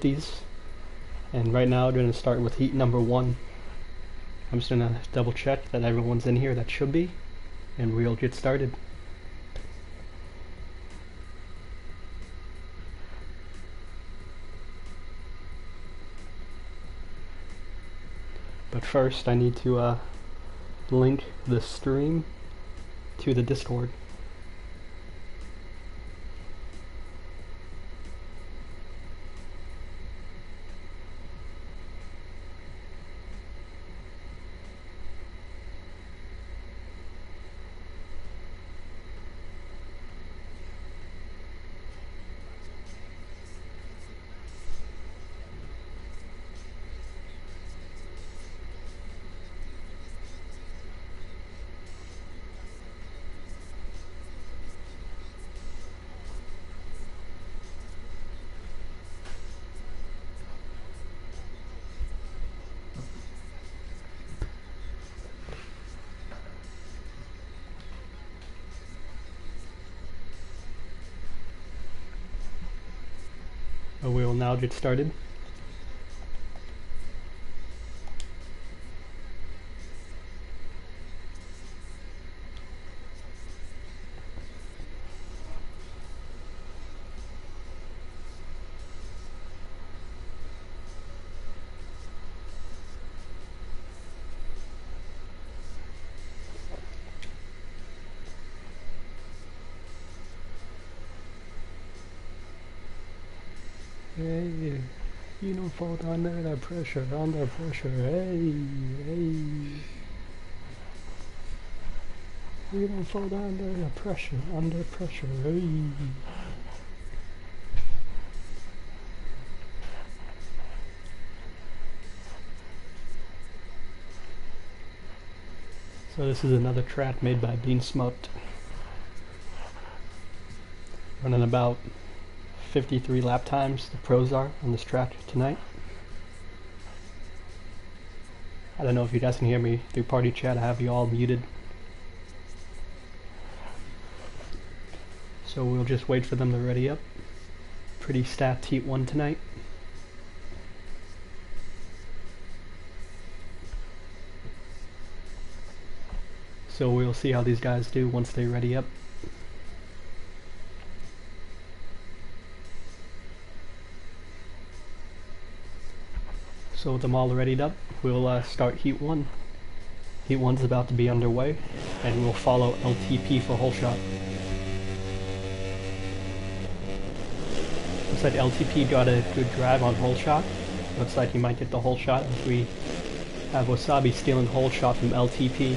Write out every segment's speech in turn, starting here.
these, and right now I'm going to start with heat number 1. I'm just going to double check that everyone's in here that should be, and we'll get started. But first I need to link the stream to the Discord. We will now get started. Hey, you don't fall under the pressure, hey, hey. You don't fall under the pressure, hey. So this is another track made by Bean Smoked. Running about 53 lap times the pros are on this track tonight. I don't know if you guys can hear me through party chat. I have you all muted. So we'll just wait for them to ready up. Pretty stacked heat 1 tonight. So we'll see how these guys do once they ready up. So with them all readied up, we'll start heat 1. Heat 1's about to be underway, and we'll follow LTP for hole shot. Looks like LTP got a good drive on hole shot. Looks like he might get the hole shot if we have Wasabi stealing hole shot from LTP.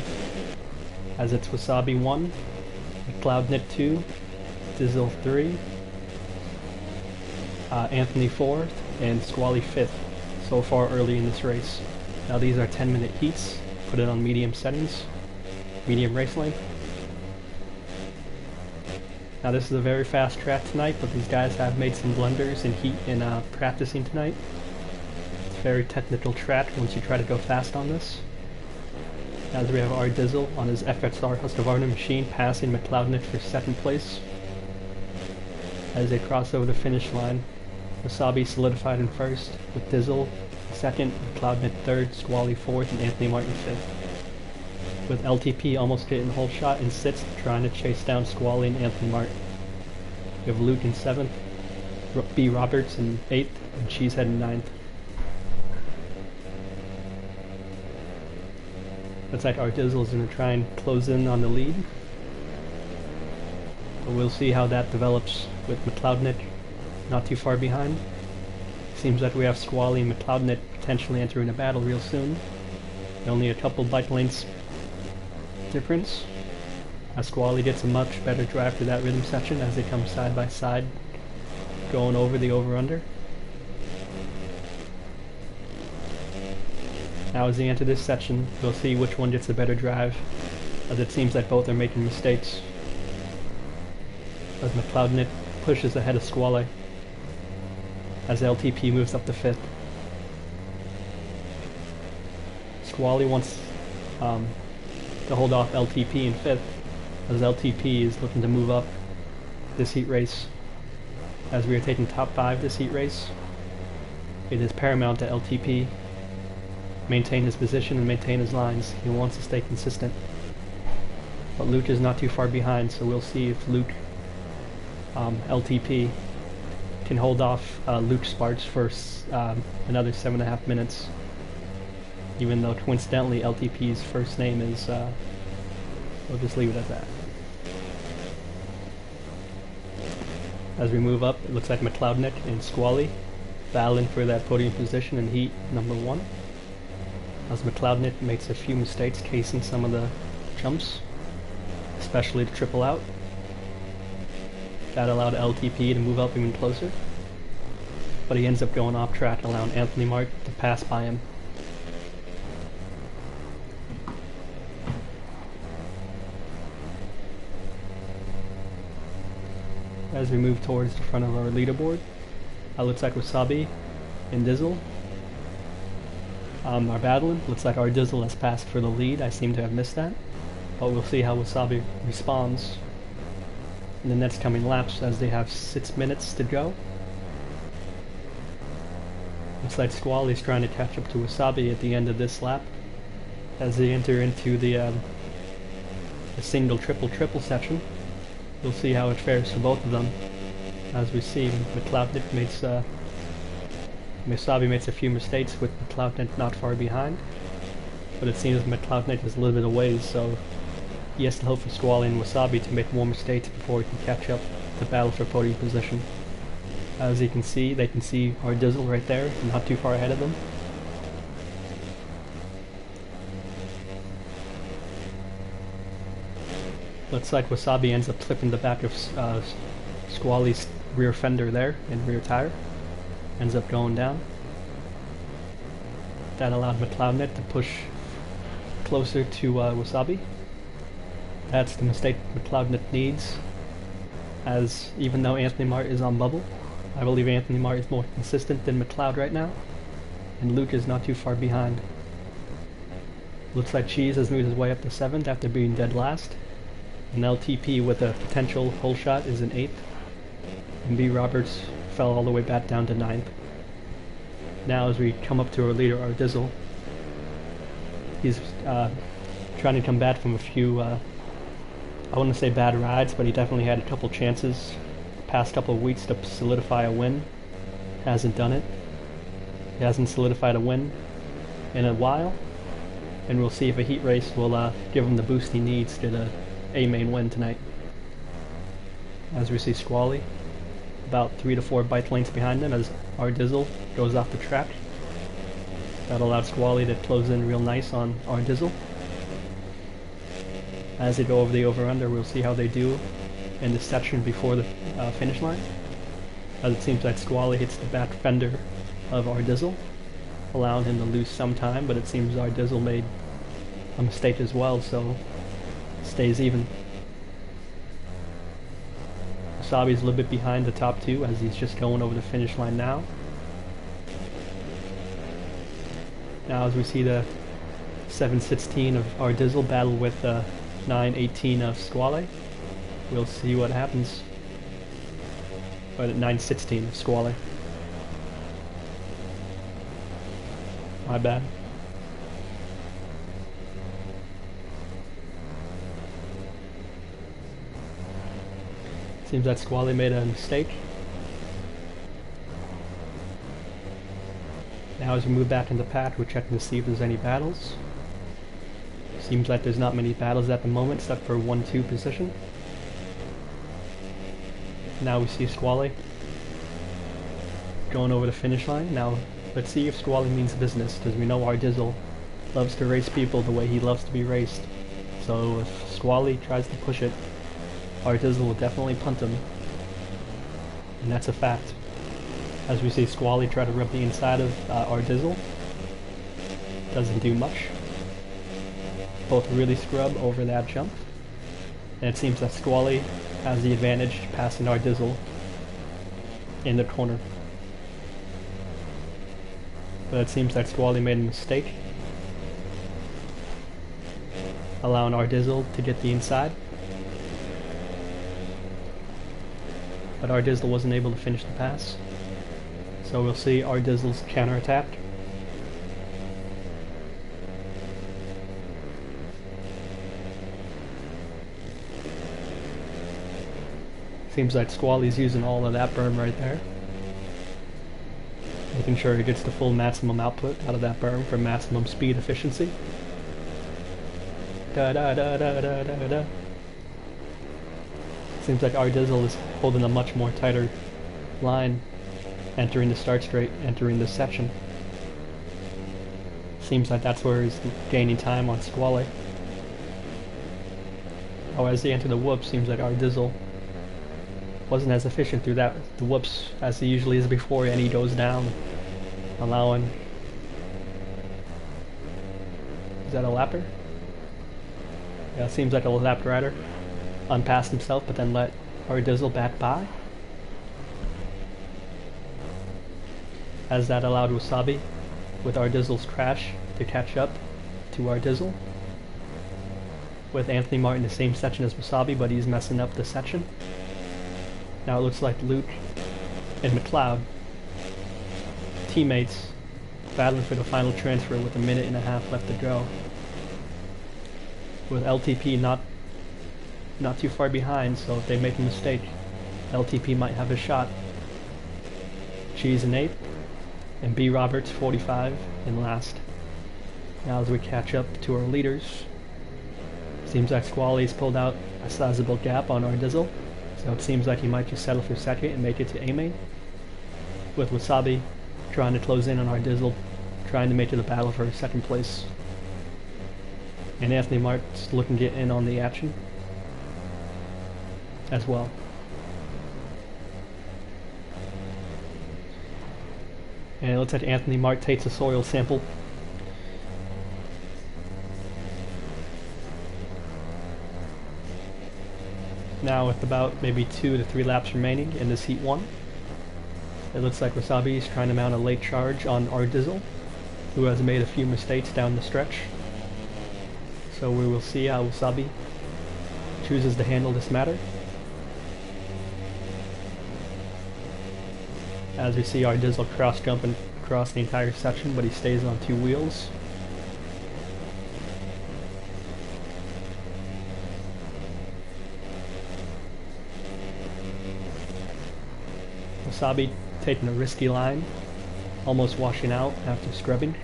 As it's Wasabi 1, McLeodnit 2, Dizzle 3, Anthony 4th, and Squally 5th. So far early in this race. Now these are 10-minute heats. Put it on medium settings, medium race length. Now this is a very fast track tonight, but these guys have made some blunders in heat in practicing tonight. It's a very technical track once you try to go fast on this. As we have RD Dizzle on his FXR Husqvarna machine passing McLeodnit for 2nd place. As they cross over the finish line, Wasabi solidified in 1st, with Dizzle 2nd, McLeodnit 3rd, Squally 4th, and Anthony Martin 5th. With LTP almost getting the whole shot in 6th, trying to chase down Squally and Anthony Martin. We have Luke in 7th, B. Roberts in 8th, and Cheesehead in 9th. Looks like our Dizzle is going to try and close in on the lead. But we'll see how that develops with McLeodnit not too far behind. Seems like we have Squally and McLeodnit potentially entering a battle real soon. Only a couple bike lengths difference. Squally gets a much better drive for that rhythm section as they come side by side, going over the over-under. Now as they enter this section, we'll see which one gets a better drive, as it seems that both are making mistakes. As McLeodnit pushes ahead of Squally, as LTP moves up to 5th. Squally wants to hold off LTP in 5th, as LTP is looking to move up this heat race, as we are taking top 5 this heat race. It is paramount to LTP maintain his position and maintain his lines. He wants to stay consistent. But Luke is not too far behind, so we'll see if Luke LTP can hold off Luke Sparks for another 7.5 minutes. Even though coincidentally LTP's first name is, we'll just leave it at that. As we move up, it looks like McLeodnick and Squally battling for that podium position in heat number 1. As McLeodnick makes a few mistakes casing some of the jumps, especially the triple out. That allowed LTP to move up even closer, but he ends up going off track, allowing Anthony Mark to pass by him. As we move towards the front of our leaderboard, looks like Wasabi and Dizzle are battling. Looks like our Dizzle has passed for the lead. I seem to have missed that, but we'll see how Wasabi responds in the next coming laps as they have 6 minutes to go. Looks like Squally's trying to catch up to Wasabi at the end of this lap as they enter into the single triple section. We'll see how it fares for both of them. As we see, McLeodnick makes Wasabi makes a few mistakes with McLeodnick not far behind, but it seems McLeodnick is a little bit away, so he has to hope for Squally and Wasabi to make more mistakes before he can catch up to battle for podium position. As you can see, they can see our Dizzle right there, not too far ahead of them. Looks like Wasabi ends up clipping the back of Squally's rear fender there and rear tire. Ends up going down. That allowed McLeodnick to push closer to Wasabi. That's the mistake McLeodnick needs, as even though Anthony Mart is on bubble, I believe Anthony Mart is more consistent than McLeod right now, and Luke is not too far behind. Looks like Cheese has moved his way up to 7th after being dead last. And LTP with a potential hole shot is in 8th. And B Roberts fell all the way back down to 9th. Now as we come up to our leader, our Dizzle, he's trying to come back from a few, I wouldn't say bad rides, but he definitely had a couple chances past couple of weeks to solidify a win. Hasn't done it. He hasn't solidified a win in a while. And we'll see if a heat race will give him the boost he needs to the A-main win tonight. As we see Squally about 3 to 4 bike lengths behind him as our Dizzle goes off the track. That allowed Squally to close in real nice on our Dizzle. As they go over the over-under, we'll see how they do in the section before the finish line. As it seems like Squally hits the back fender of our Dizzle, allowing him to lose some time, but it seems our Dizzle made a mistake as well, so stays even. Wasabi's a little bit behind the top 2 as he's just going over the finish line now. Now as we see the 7:16 of our Dizzle battle with 9:18 of Squally, we'll see what happens. Or 9:16 of Squally. My bad. Seems that Squally made a mistake. Now as we move back in the pack, we're checking to see if there's any battles. Seems like there's not many battles at the moment except for 1-2 position. Now we see Squally going over the finish line. Now let's see if Squally means business, because we know our Dizzle loves to race people the way he loves to be raced. So if Squally tries to push it, our Dizzle will definitely punt him. And that's a fact. As we see Squally try to rub the inside of our Dizzle. Doesn't do much. Both really scrub over that jump. And it seems that Squally has the advantage passing our Dizzle in the corner. But it seems that Squally made a mistake, allowing our Dizzle to get the inside. But our Dizzle wasn't able to finish the pass. So we'll see our Dizzle's counterattack. Seems like Squally's using all of that berm right there. Making sure he gets the full maximum output out of that berm for maximum speed efficiency. Da da da da da da da. Seems like our Dizzle is holding a much more tighter line, entering the start straight, entering this section. Seems like that's where he's gaining time on Squally. Oh, as they enter the whoops, seems like our Dizzle wasn't as efficient through the whoops as he usually is before, and he goes down, allowing... Is that a lapper? Yeah, it seems like a lapped rider. Unpassed himself, but then let our Dizzle back by. As that allowed Wasabi, with our Dizzle's crash, to catch up to our Dizzle. With Anthony Martin in the same section as Wasabi, but he's messing up the section. Now it looks like Luke and McLeod, teammates, battling for the final transfer with a minute and a half left to go. With LTP not too far behind, so if they make a mistake, LTP might have a shot. Cheese in 8th, and B Roberts 45 in last. Now as we catch up to our leaders, seems like Squally's pulled out a sizable gap on our Dizzle. So it seems like he might just settle for second and make it to A-main. With Wasabi trying to close in on our Dizzle, trying to make it a battle for second place. And Anthony Mart's looking to get in on the action as well. And it looks like Anthony Mart takes a soil sample. Now with about maybe 2 to 3 laps remaining in this Heat 1. It looks like Wasabi is trying to mount a late charge on our Dizzle, who has made a few mistakes down the stretch. So we will see how Wasabi chooses to handle this matter. As we see our Dizzle cross jumping across the entire section, but he stays on 2 wheels. Wasabi taking a risky line, almost washing out after scrubbing.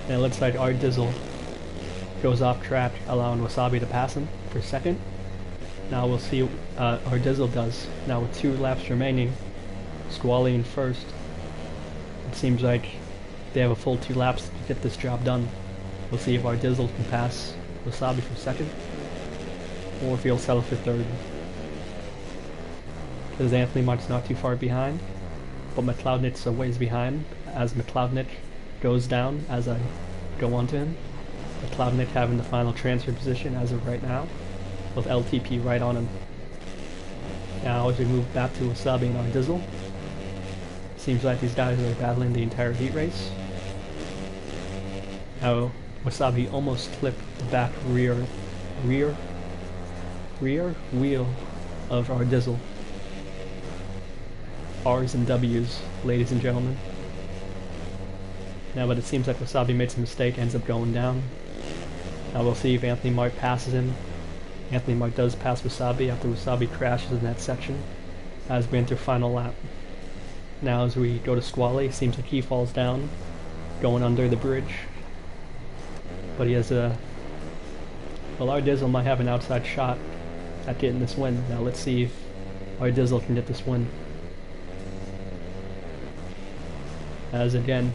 And it looks like our Dizzle goes off track, allowing Wasabi to pass him for second. Now we'll see our Dizzle does. Now with 2 laps remaining, Squally in first. It seems like they have a full 2 laps to get this job done. We'll see if our Dizzle can pass Wasabi for second, or if he'll settle for third. Because Anthony Mart's not too far behind, but McLeodnick's a ways behind, as McLeodnick goes down as I go onto him. McLeodnick having the final transfer position as of right now, with LTP right on him. Now as we move back to Wasabi and our Dizzle, seems like these guys are battling the entire heat race. Now Wasabi almost clipped the back rear wheel of our Dizzle. R's and W's, ladies and gentlemen. Now, but it seems like Wasabi made some mistake, ends up going down. Now we'll see if Anthony Mart passes him. Anthony Mart does pass Wasabi after Wasabi crashes in that section as we enter final lap. Now as we go to Squally, seems like he falls down, going under the bridge. But he has a... Well, our Dizzle might have an outside shot at getting this win. Now let's see if our Dizzle can get this win. As again,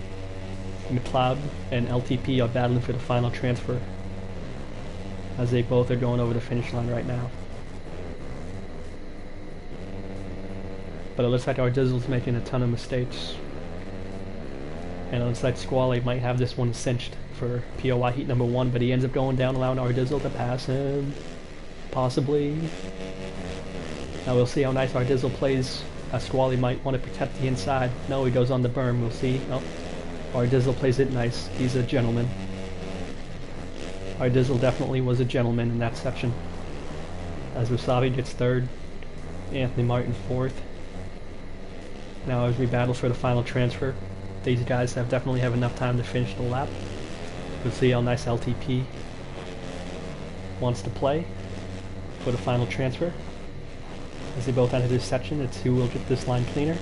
McLeod and LTP are battling for the final transfer, as they both are going over the finish line right now. But it looks like our Dizzle's making a ton of mistakes. And it looks like Squally might have this one cinched for POI Heat number 1, but he ends up going down, allowing our Dizzle to pass him. Possibly. Now we'll see how nice our Dizzle plays. Squally might want to protect the inside. No, he goes on the berm. We'll see. Oh, our Dizzle plays it nice. He's a gentleman. Our Dizzle definitely was a gentleman in that section. as Wasabi gets third, Anthony Martin fourth. Now as we battle for the final transfer, these guys definitely have enough time to finish the lap. We'll see how nice LTP wants to play for the final transfer. As they both enter this section, it's who will get this line cleaner.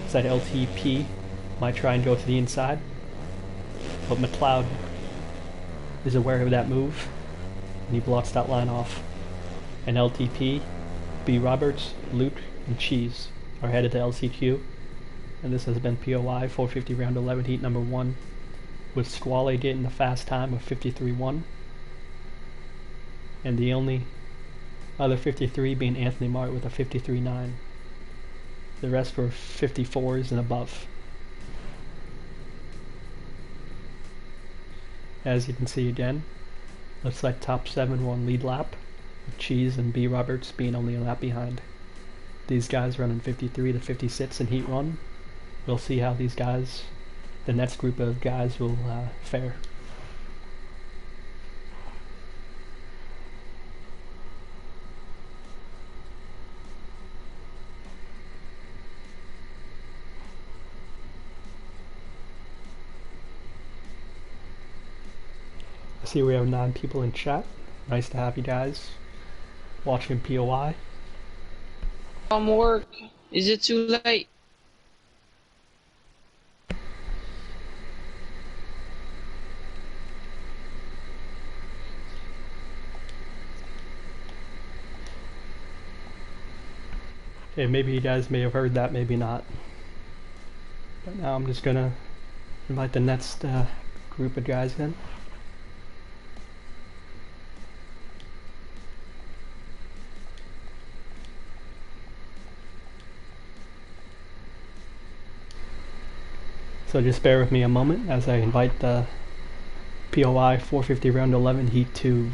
Side LTP might try and go to the inside, but McLeod is aware of that move, and he blocks that line off. And LTP, B. Roberts, Luke, and Cheese are headed to LCQ, and this has been POI 450 round 11 heat number 1, with Squale getting the fast time of 53.1, and the only other 53 being Anthony Mart with a 53.9. The rest were 54s and above. As you can see again, looks like top 7 won lead lap, with Cheese and B. Roberts being only a lap behind. These guys running 53 to 56 in heat 1. We'll see how these guys, the next group of guys, will fare. I see we have 9 people in chat. Nice to have you guys watching POI. Work. Is it too late? Okay, maybe you guys may have heard that, maybe not. But now I'm just gonna invite the next group of guys in. So just bear with me a moment as I invite the POI 450 round 11 heat 2.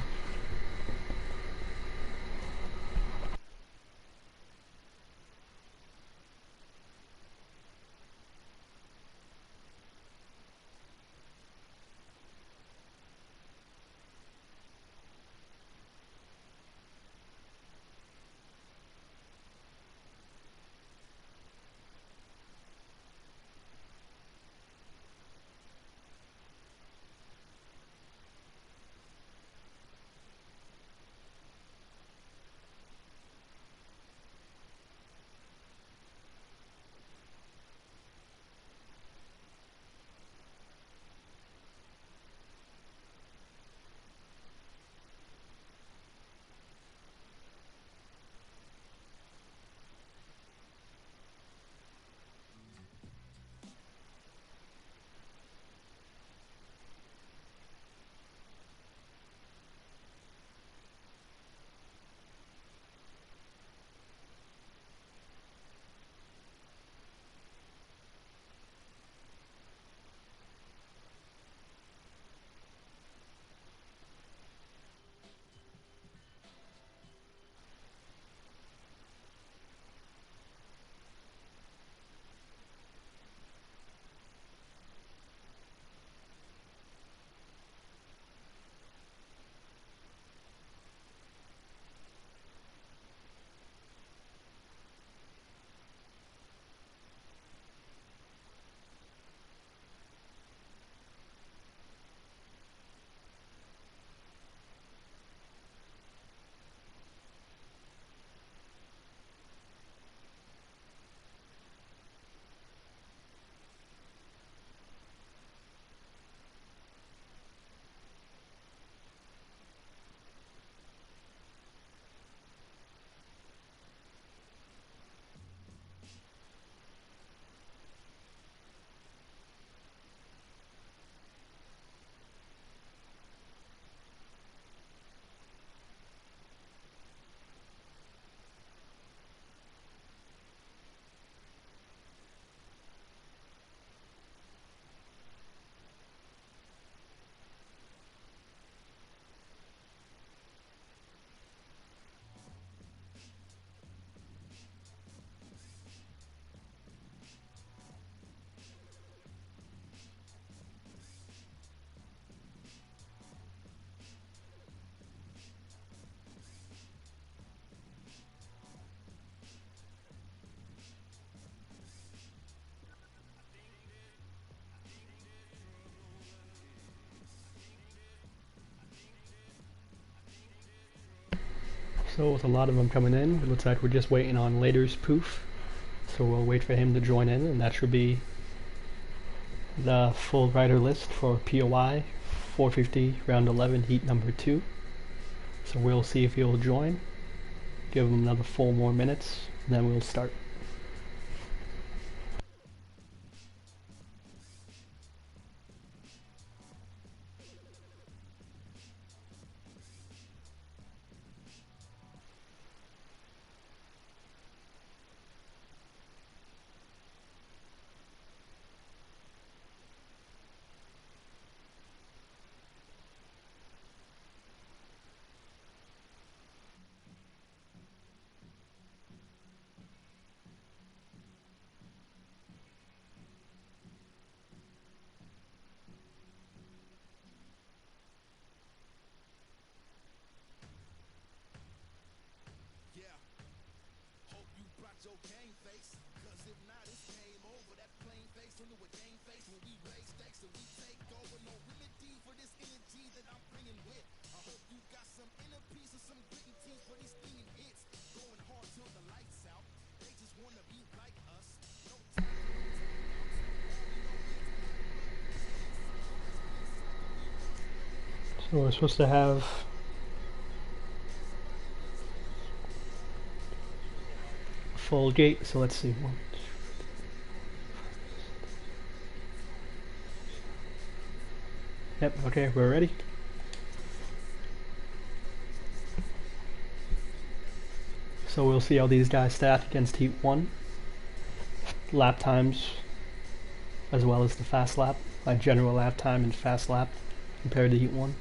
So with a lot of them coming in, it looks like we're just waiting on Later's poof. So we'll wait for him to join in, and that should be the full rider list for POI 450 round 11 heat number 2. So we'll see if he'll join. Give him another 4 more minutes, and then we'll start. Your game face, cause if not, it's game over. That plain face on a game face when we raise stakes and we take over. No remedy for this energy that I'm bringing with. I hope you got some inner peace and some gritty teeth for these stinging hits. Going hard till the lights out. They just wanna be like us. No time So we're supposed to have full gate, so let's see. Yep, okay, we're ready. So we'll see how these guys stat against Heat 1. Lap times, as well as the fast lap, like general lap time and fast lap compared to Heat 1.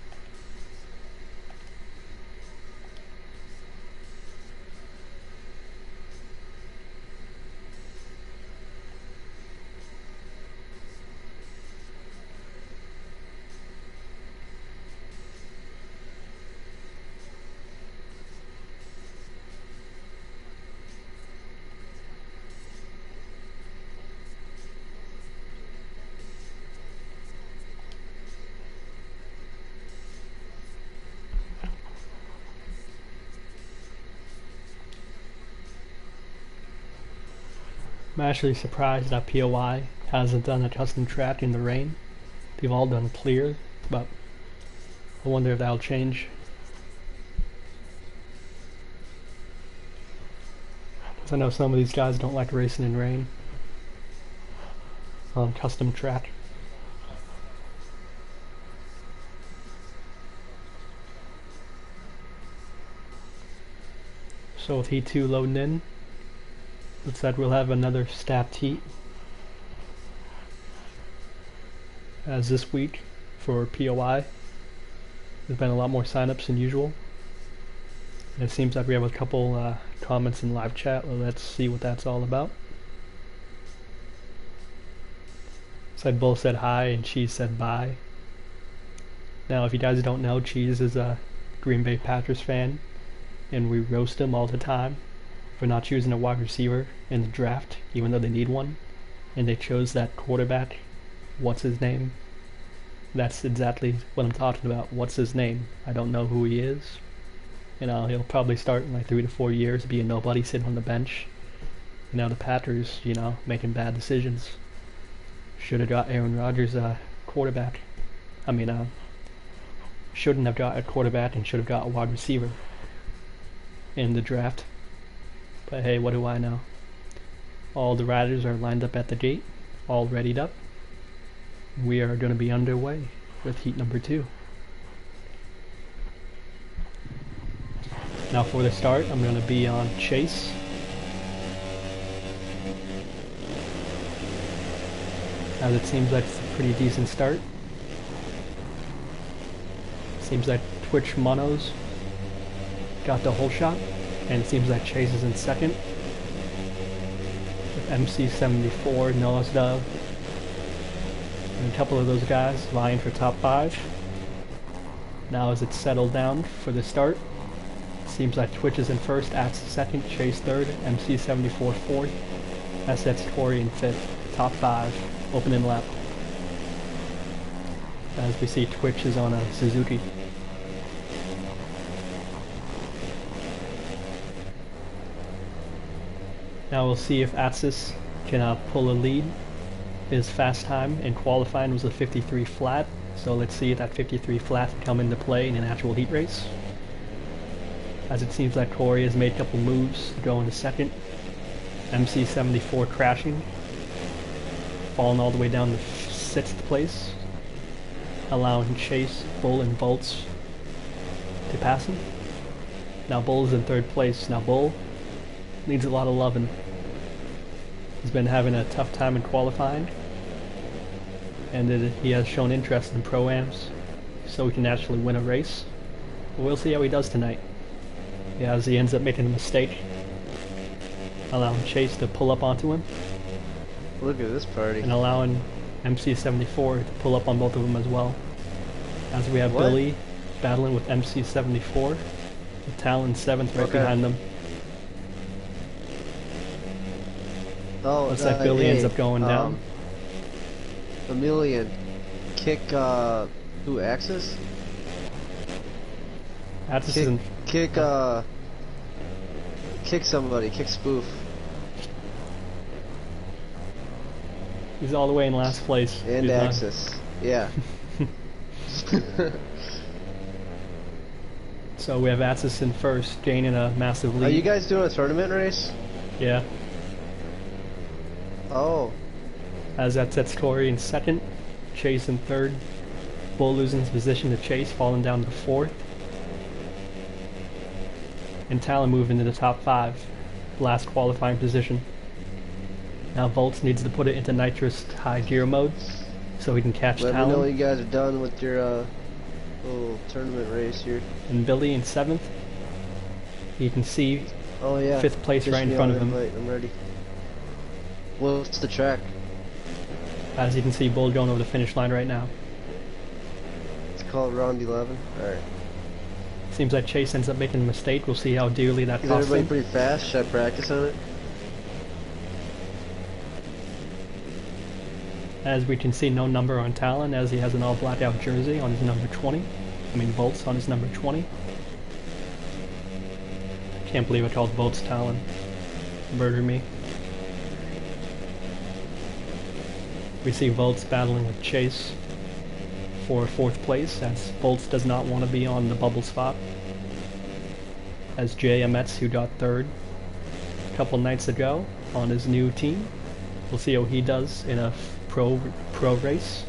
I'm actually surprised that POI hasn't done a custom track in the rain. They've all done clear, but I wonder if that'll change. Because I know some of these guys don't like racing in rain on custom track. So with Heat 2 loading in, looks like we'll have another stacked heat as this week for POI. There's been a lot more signups than usual. And it seems like we have a couple comments in live chat. Well, let's see what that's all about. So both said hi and Cheese said bye. Now if you guys don't know, Cheese is a Green Bay Packers fan and we roast him all the time for not choosing a wide receiver in the draft, even though they need one, and they chose that quarterback. What's his name? That's exactly what I'm talking about. What's his name? I don't know who he is. You know, he'll probably start in like 3 to 4 years, be a nobody sitting on the bench. You know, the Packers, you know, making bad decisions. Should have got Aaron Rodgers a quarterback. Shouldn't have got a quarterback and should have got a wide receiver in the draft. But hey, what do I know? All the riders are lined up at the gate, all readied up. We are going to be underway with heat number 2. Now for the start, I'm going to be on Chase. As it seems like it's a pretty decent start. Seems like Twitch Monos got the whole shot. And it seems like Chase is in second. With MC74, Noah's Dove, and a couple of those guys vying for top 5. Now as it's settled down for the start, seems like Twitch is in first, Axe second, Chase third, MC74 fourth, SS Tory in 5th, top 5, opening lap. As we see, Twitch is on a Suzuki. Now we'll see if Atsis can pull a lead. His fast time in qualifying was a 53 flat, so let's see if that 53 flat can come into play in an actual heat race. As it seems like Corey has made a couple moves to go into second. MC74 crashing, falling all the way down to 6th place, allowing Chase, Bull, and Bolts to pass him. Now Bull is in 3rd place. Now Bull needs a lot of loving. He's been having a tough time in qualifying, and he has shown interest in Pro-Ams, so he can actually win a race. But we'll see how he does tonight. Yeah, as he ends up making a mistake, allowing Chase to pull up onto him. Look at this party. And allowing MC74 to pull up on both of them as well. As we have Billy battling with MC74, with Talon 7th right behind them. Oh, looks like Billy ends up going down. Emilian, kick who? Axis? Axis isn't. Kick somebody. Kick Spoof. He's all the way in last place. And Axis. Yeah. So we have Axis in first, gaining a massive lead. Are you guys doing a tournament race? Yeah. Oh. As that sets Corey in second, Chase in third, Bull losing his position to Chase, falling down to 4th, and Talon moving into the top 5, last qualifying position. Now Volts needs to put it into nitrous high gear mode so he can catch Let Talon. me know when you guys are done with your little tournament race here. And Billy in 7th. You can see 5th place right in front of him. I'm ready. What's the track? As you can see, Bull going over the finish line right now. It's called round 11. Alright. Seems like Chase ends up making a mistake. We'll see how dearly that Is costs everybody him. pretty fast? Should I practice on it? As we can see, no number on Talon, as he has an all blackout jersey on his number 20. I mean, Bolts on his number 20. Can't believe I called Bolts Talon. Murder me. We see Bolts battling with Chase for 4th place, as Bolts does not want to be on the bubble spot. As Jay Ametz, who got 3rd a couple nights ago on his new team. We'll see how he does in a pro race,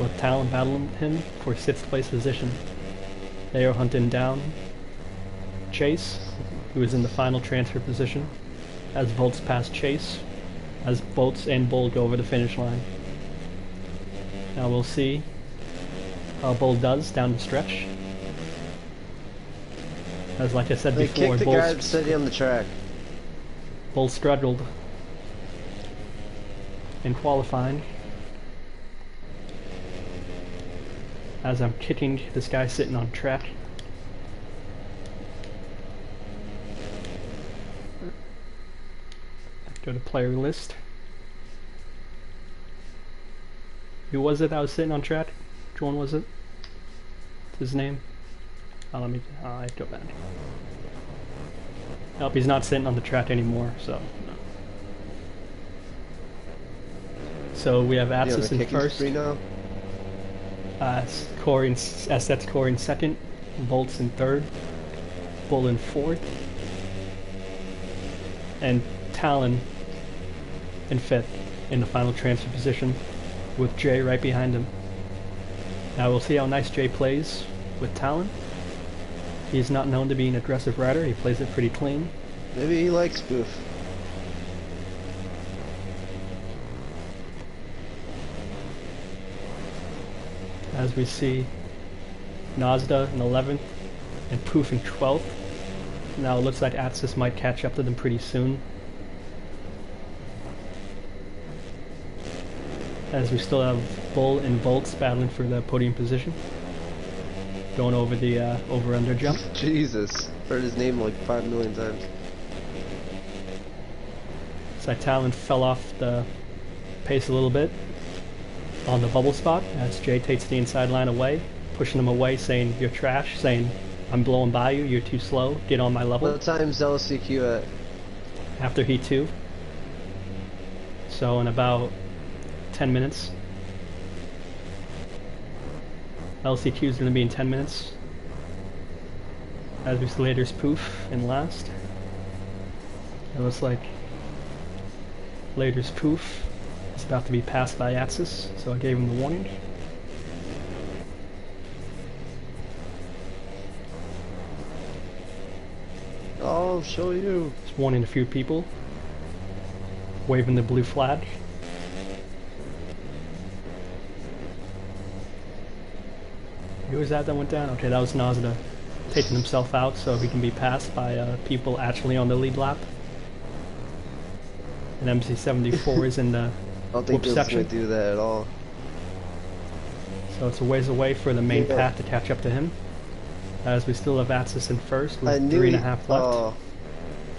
with Talon battling him for 6th place position. They are hunting down Chase, who is in the final transfer position, as Volts pass Chase, as Bolts and Bull go over the finish line. Now we'll see how Bull does down the stretch. As like I said They before, kicked the guy sitting on the track. Bull struggled in qualifying, as I'm kicking this guy sitting on track. Go to player list. Who was it that was sitting on track? Which one was it? What's his name? Oh, let me go back. Nope, he's not sitting on the track anymore, so no. So we have Axis in first. Corey that's Corey in second, Bolts in third, Bull in 4th, and Talon in 5th in the final transfer position, with Jay right behind him. Now we'll see how nice Jay plays with Talon. He's not known to be an aggressive rider, he plays it pretty clean. Maybe he likes Spoof. As we see Nazda in 11th and Poof in 12th. Now it looks like Atsis might catch up to them pretty soon, as we still have Bull and Bolts battling for the podium position, going over the over-under jump. Jesus, heard his name like 5 million times. So Talon fell off the pace a little bit on the bubble spot, as Jay takes the inside line away, pushing him away, saying, "You're trash," saying, "I'm blowing by you, you're too slow, get on my level." What time's LCQ at? after heat 2. So in about 10 minutes. LC2 is going to be in 10 minutes. As we see later's poof in last. It looks like later's poof is about to be passed by Atsis, so I gave him the warning. I'll show you. Just warning a few people. Waving the blue flag. Who was that went down? Okay, that was Nazda taking himself out so he can be passed by people actually on the lead lap. And MC74 is in the I don't think whoop Bill's gonna section. do that at all. So it's a ways away for the main Yeah. path to catch up to him. As we still have Atsis in first I with knew 3.5 left. Oh,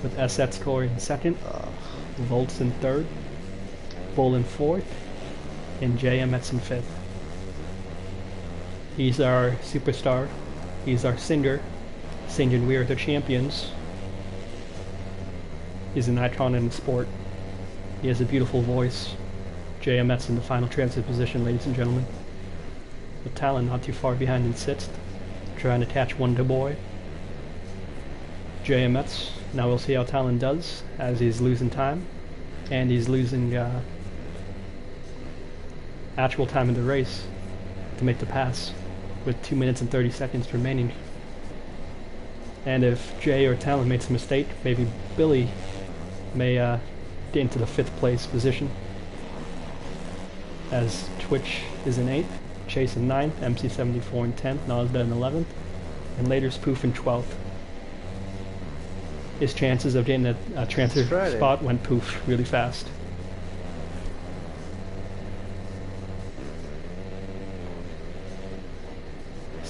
With SS Corey in second. uh, Volts in third. Bull in fourth. And JMX in fifth. He's our superstar. He's our singer. Singing We Are the Champions. He's an icon in the sport. He has a beautiful voice. JMX in the final transit position, ladies and gentlemen. With Talon not too far behind in sixth. Trying to catch Wonder Boy. JMX. Now we'll see how Talon does as he's losing time. And he's losing actual time in the race to make the pass with 2 minutes and 30 seconds remaining. And if Jay or Talon makes a mistake, maybe Billy may get into the 5th place position. As Twitch is in 8th, Chase in 9th, MC74 in 10th, Nazda in 11th, and later's Poof in 12th. His chances of getting a transfer Friday. spot went poof really fast.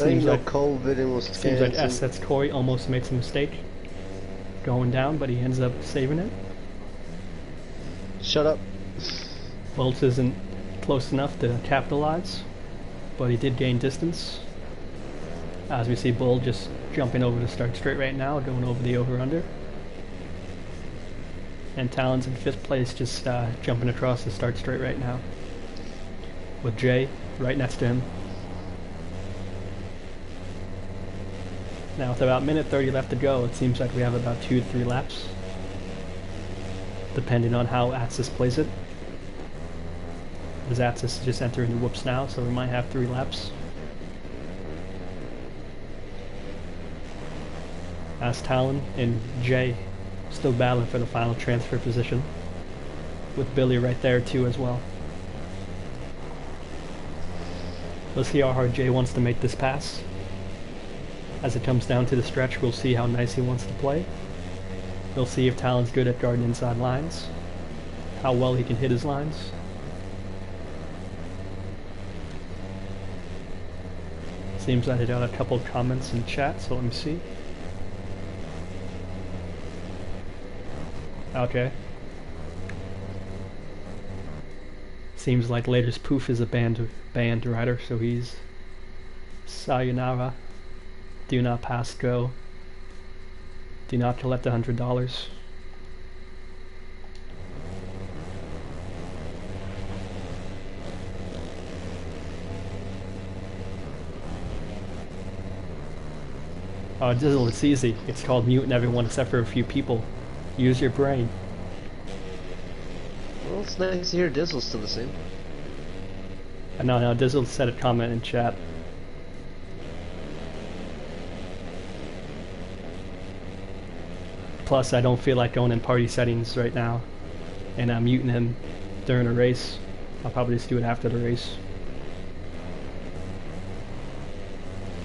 ain't Seems no like, COVID in seems like Wisconsin. that's Corey almost makes a mistake going down, but he ends up saving it. Shut up. Bolts isn't close enough to capitalize, but he did gain distance. As we see Bull just jumping over the start straight right now, going over the over-under. And Talon's in 5th place, just jumping across the start straight right now. With Jay right next to him. Now with about minute 30 left to go, it seems like we have about 2 to 3 laps. Depending on how Atsis plays it. As Atsis is just entering the whoops now, so we might have 3 laps. As Talon and Jay still battling for the final transfer position. With Billy right there too as well. Let's see how hard Jay wants to make this pass. As it comes down to the stretch, we'll see how nice he wants to play. We'll see if Talon's good at guarding inside lines. How well he can hit his lines. Seems like I got a couple of comments in chat, so let me see. Okay. Seems like later's Poof is a band rider, so he's sayonara. Do not pass go. Do not collect $100. Dizzle, it's easy. It's called muting everyone except for a few people. Use your brain. Well, it's nice to hear Dizzle's still the same. No, Dizzle said a comment in chat. Plus, I don't feel like going in party settings right now, and I'm muting him during a race. I'll probably just do it after the race.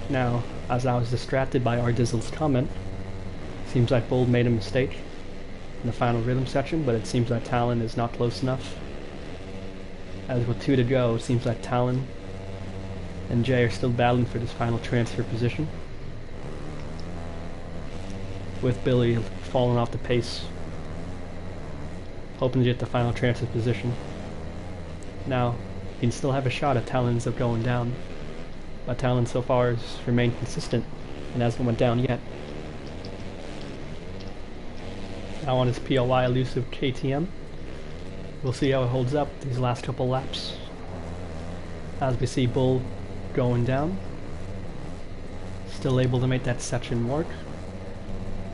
Now, as I was distracted by R Dizzle's comment, seems like Bold made a mistake in the final rhythm section, but it seems like Talon is not close enough. As with 2 to go, it seems like Talon and Jay are still battling for this final transfer position. With Billy falling off the pace, hoping to get the final transfer position. Now, he can still have a shot at Talon's of going down, but Talon so far has remained consistent and hasn't went down yet. That one is POI Elusive KTM. We'll see how it holds up these last couple laps. As we see Bull going down. Still able to make that section work.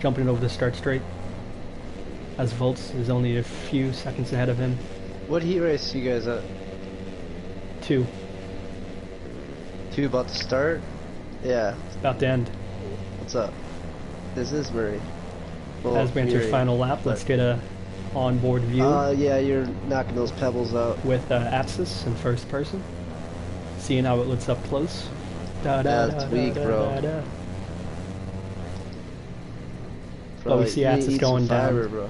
Jumping over the start straight. As Volts is only a few seconds ahead of him. What heat race you guys at? 2. 2 about to start? Yeah. It's about to end. What's up? This is Murray. Well, As we enter Murray, final lap, let's get a onboard view yeah, you're knocking those pebbles out. with Axis in first person. Seeing how it looks up close. That's weak, bro. But we see Axis going down. Fiber, bro.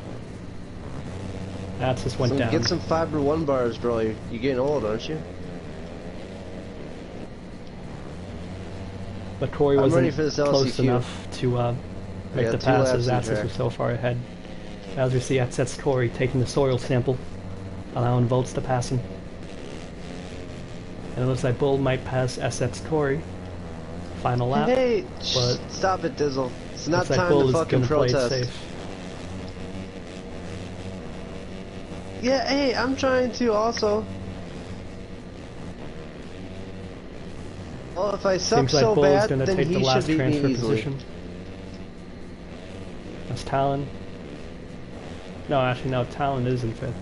Axis went down. Get some fiber 1 bars, bro. You're getting old, aren't you? But Corey I'm ready wasn't for this close LCQ. enough to make the 2 pass laps as in Axis track. was so far ahead. As we see Axis Corey taking the soil sample, allowing Volts to pass him. And it looks like Bull might pass SX Corey. Final lap. Hey, but stop it, Dizzle. It's not looks like time Bull to is fucking gonna play it protest. safe. Yeah, hey, I'm trying to also. Well, if I suck Seems like so Bull is bad, going to then take the he should last beat me transfer easily. position. That's Talon. No, actually, no, Talon is in 5th.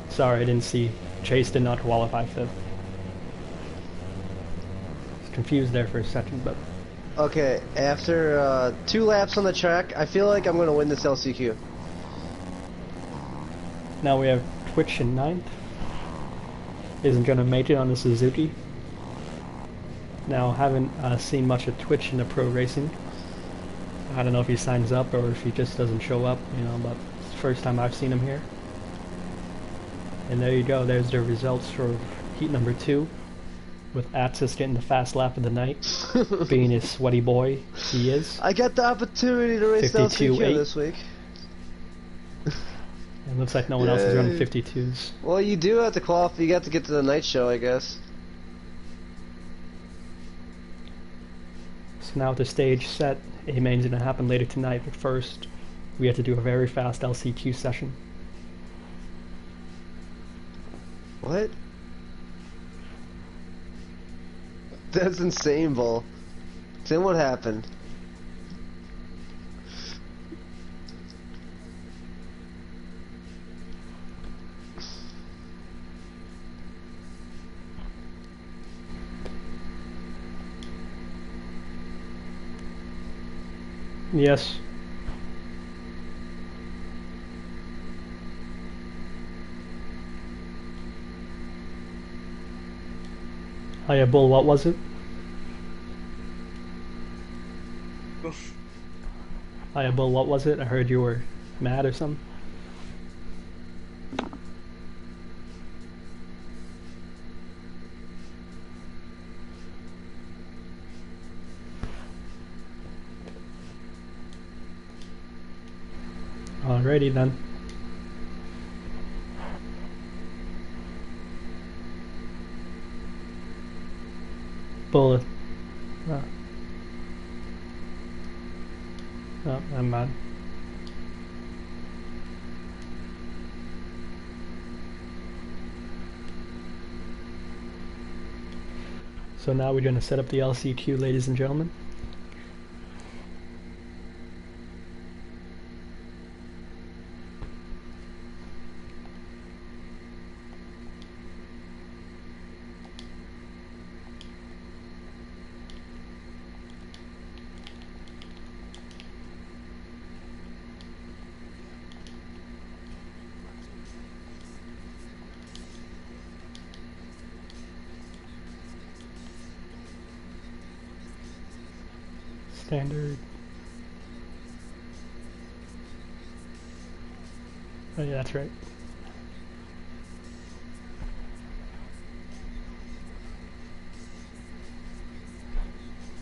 Sorry, I didn't see. Chase did not qualify 5th. I was confused there for a second, but Okay, after 2 laps on the track, I feel like I'm going to win this LCQ. now we have Twitch in 9th. Isn't going to make it on the Suzuki. Now, haven't seen much of Twitch in the pro racing. I don't know if he signs up or if he just doesn't show up, you know, but it's the first time I've seen him here. And there you go, there's the results for heat number 2, with Axis getting the fast lap of the night, being his sweaty boy he is. I got the opportunity to race the LCQ 52.8. this week. It looks like no one else is running 52s. Well, you do have to qualify. You got to get to the night show, I guess. So now with the stage set, A-main's going to happen later tonight, but first we have to do a very fast LCQ session. What? That's insane, Bull. Then what happened? Yes. Oh yeah, Bull, what was it? Oh yeah, Bull, what was it? I heard you were mad or something. Alrighty then. Bullet. Oh. Oh, I'm mad. So now we're going to set up the LCQ, ladies and gentlemen. Standard. Oh yeah, that's right.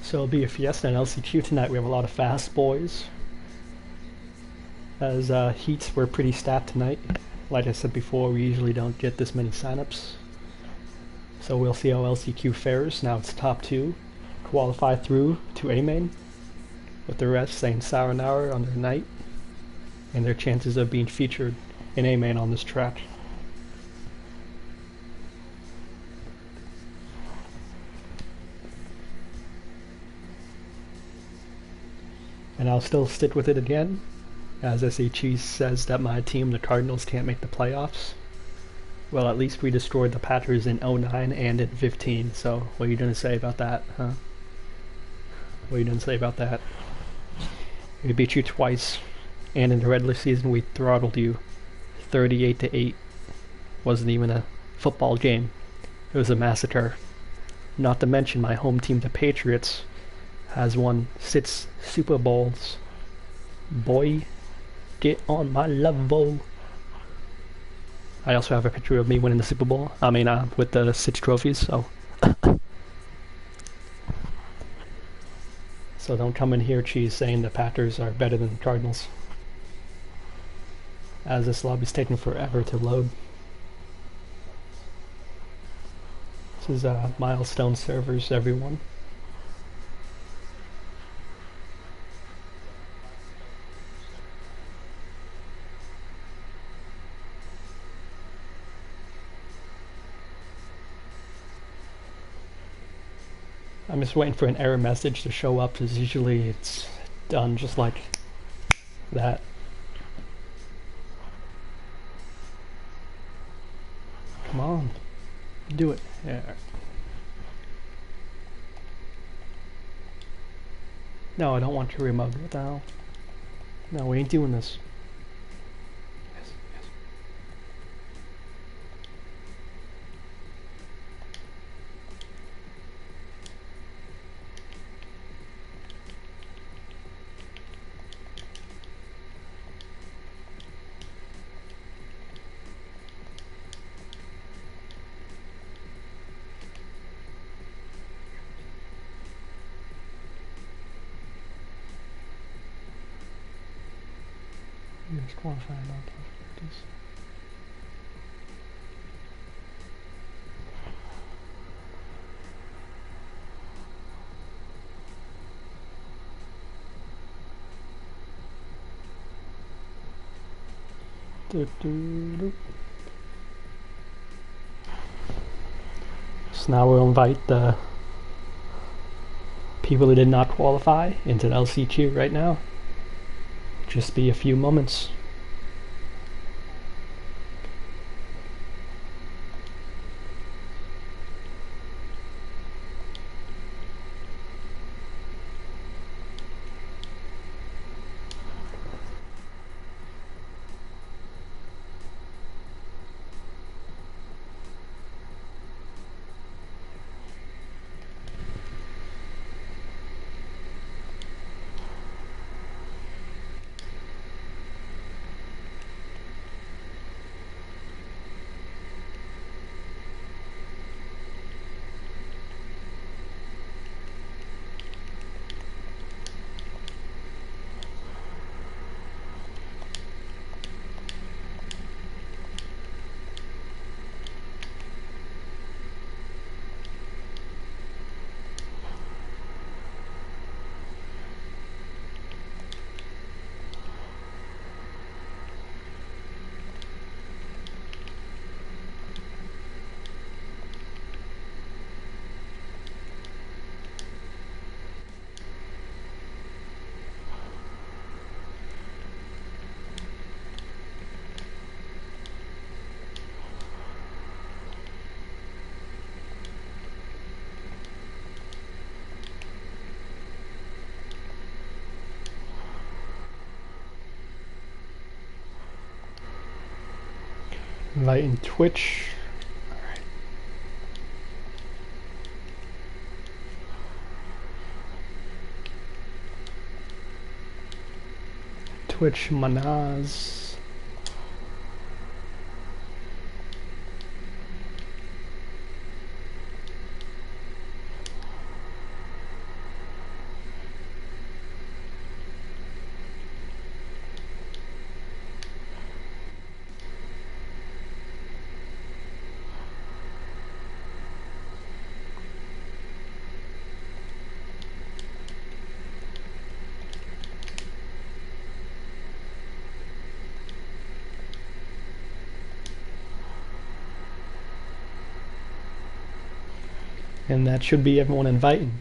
So it'll be a Fiesta and LCQ tonight. We have a lot of fast boys. As heats were pretty stacked tonight. Like I said before, we usually don't get this many signups. So we'll see how LCQ fares. Now it's top 2. Qualify through to A-main. With the rest saying sayonara on their night. and their chances of being featured in A-Main on this track. And I'll still stick with it again, as SE Cheese says that my team, the Cardinals, can't make the playoffs. Well, at least we destroyed the Packers in 09 and in 15, so what are you going to say about that, huh? What are you going to say about that? We beat you twice, and in the regular season we throttled you 38-8. Wasn't even a football game. It was a massacre. Not to mention my home team, the Patriots, has won 6 Super Bowls. Boy, get on my level. I also have a picture of me winning the Super Bowl. I mean, with the 6 trophies, so. So don't come in here, Cheese, saying the Packers are better than the Cardinals. As this lobby's taking forever to load. This is Milestone servers, everyone. I'm just waiting for an error message to show up, because usually it's done just like that. Come on, do it. Yeah. No, I don't want to remote. What the hell? No, we ain't doing this. Yes, yes. Yes, qualifying non-possibilities. So now we'll invite the people who did not qualify into the LCQ right now. Just be a few moments. Inviting Twitch. Alright. Twitch Manaz. And that should be everyone invited.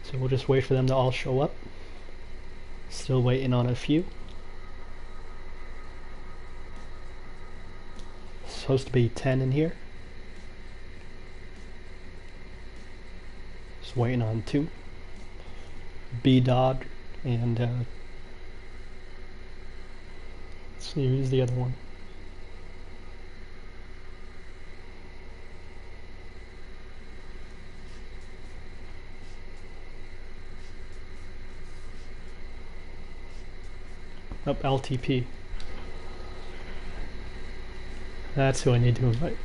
So we'll just wait for them to all show up. Still waiting on a few. Supposed to be 10 in here. Just waiting on 2. B-Dog and let's see who's the other one. Up LTP. That's who I need to invite.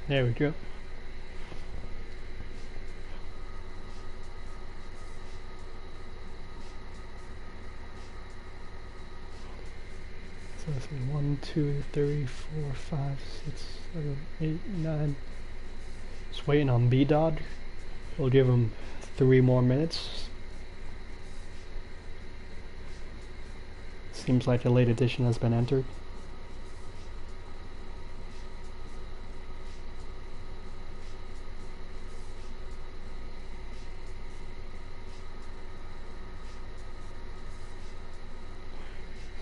There we go. So let's see, 1, 2, 3, 4, 5, 6, 7, 8, 9. Just waiting on B-Dog. We'll give him 3 more minutes. Seems like a late edition has been entered.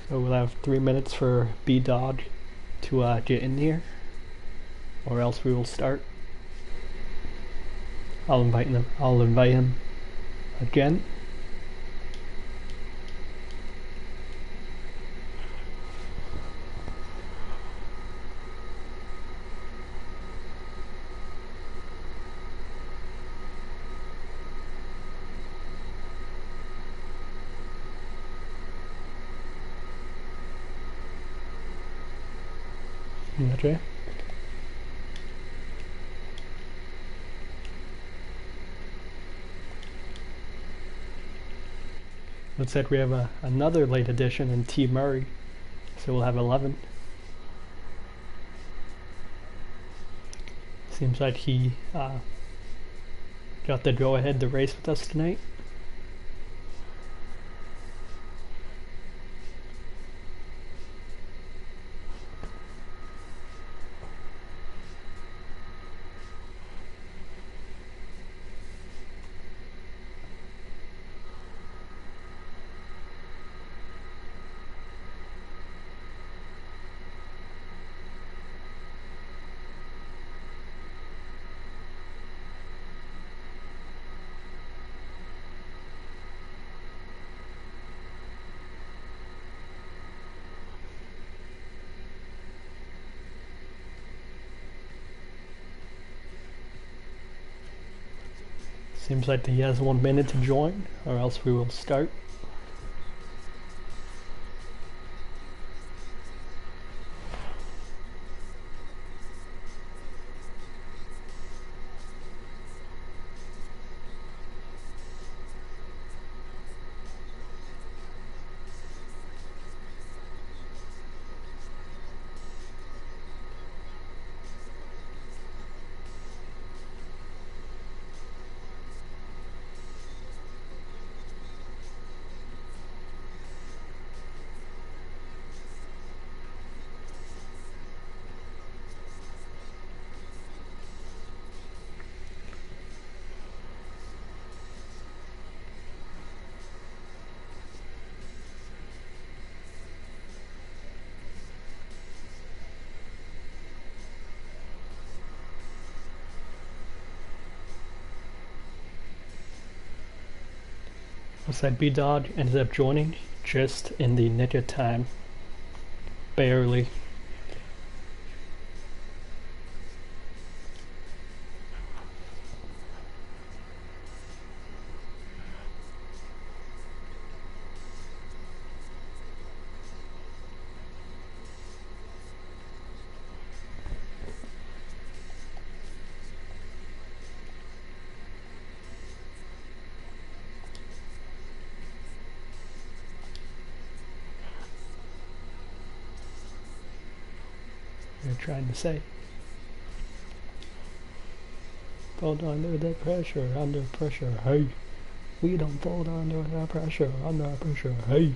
So we'll have 3 minutes for B-Dog to get in here, or else we will start. I'll invite him again. Okay. Looks like we have another late edition in T. Murray, so we'll have 11. Seems like he got the go-ahead to race with us tonight. Seems like he has 1 minute to join, or else we will start. Looks like B-Dog ended up joining just in the nick of time. Barely. They're trying to say. Hold under the pressure, hey. We don't fold under pressure, hey.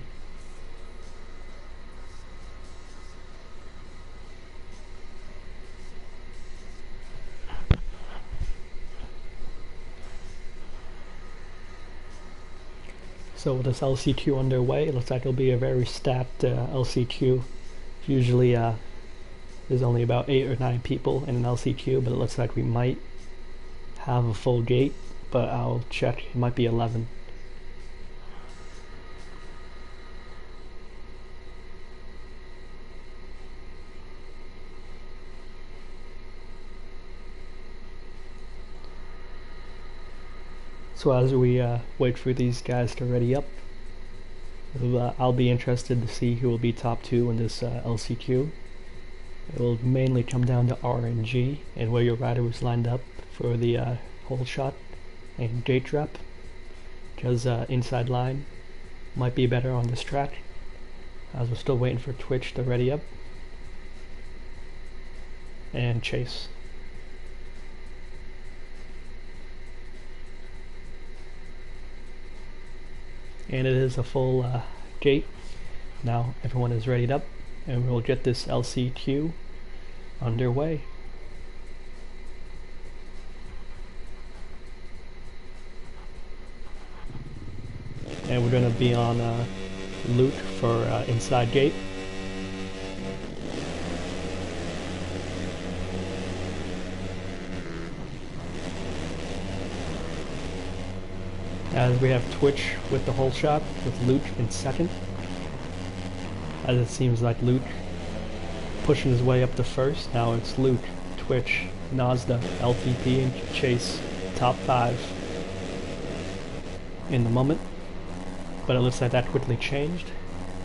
So with this LCQ underway, it looks like it'll be a very stacked LCQ. Usually there's only about 8 or 9 people in an LCQ, but it looks like we might have a full gate, but I'll check. It might be 11. So as we wait for these guys to ready up, I'll be interested to see who will be top 2 in this LCQ. It will mainly come down to RNG and where your rider was lined up for the hole shot and gate drop, because inside line might be better on this track, as we're still waiting for Twitch to ready up and Chase. And it is a full gate. Now everyone is readied up and we'll get this LCQ underway. And we're going to be on loot for inside gate. As we have Twitch with the hole shot, with Luke in second. As it seems like Luke pushing his way up to first. Now it's Luke, Twitch, Nazda, LTP, and Chase, top 5 in the moment. But it looks like that quickly changed,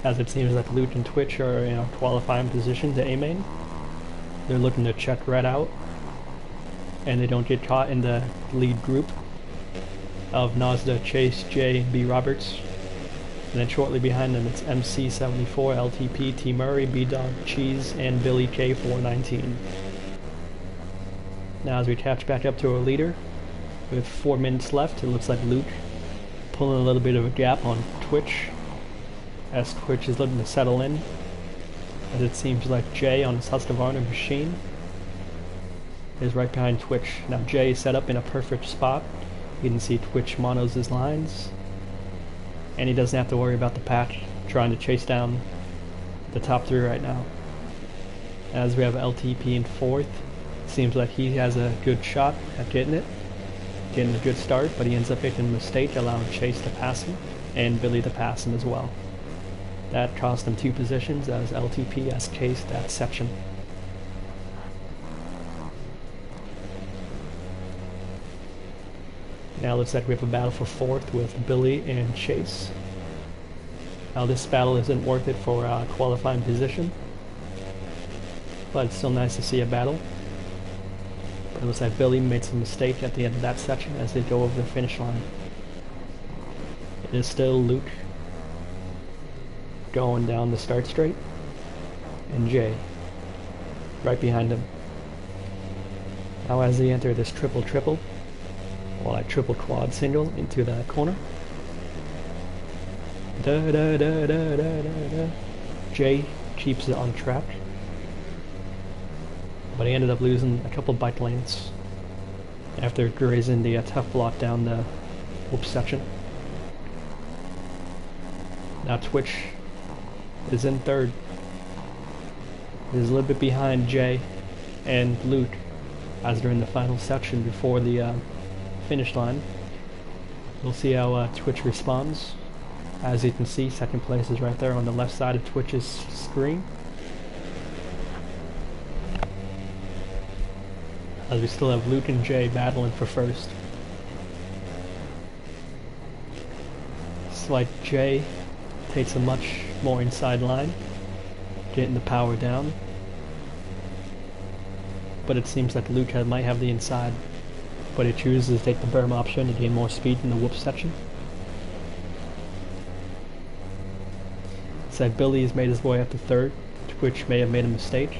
as it seems like Luke and Twitch are in a qualifying position to A-main. They're looking to check Red out, and they don't get caught in the lead group of Nazda, Chase, J, and B Roberts. And then shortly behind them it's MC74, LTP, T Murray, B Dog, Cheese, and Billy K419. Now as we catch back up to our leader, with 4 minutes left, it looks like Luke pulling a little bit of a gap on Twitch, as Twitch is looking to settle in, as it seems like Jay on his Husqvarna machine is right behind Twitch. Now Jay is set up in a perfect spot. You can see Twitch monos his lines, and he doesn't have to worry about the pack trying to chase down the top 3 right now. As we have LTP in 4th, seems like he has a good shot at getting a good start, but he ends up making a mistake, allowing Chase to pass him, and Billy to pass him as well. That cost him 2 positions, as LTP has cased that section. Now looks like we have a battle for 4th with Billy and Chase. Now this battle isn't worth it for a qualifying position, but it's still nice to see a battle. But it looks like Billy made some mistake at the end of that section as they go over the finish line. It is still Luke going down the start straight, and Jay right behind him. Now as they enter this triple, or like triple quad single into the corner. Jay keeps it on track, but he ended up losing a couple bike lanes after grazing the tough block down the whoop section. Now Twitch is in 3rd. He's a little bit behind Jay and Luke as they're in the final section before the finish line. We'll see how Twitch responds. As you can see, 2nd place is right there on the left side of Twitch's screen. As we still have Luke and Jay battling for 1st. It's like Jay takes a much more inside line, getting the power down. But it seems like Luke might have the inside, but he chooses to take the berm option to gain more speed in the whoop section. It's like Billy has made his way up to 3rd. Twitch may have made a mistake.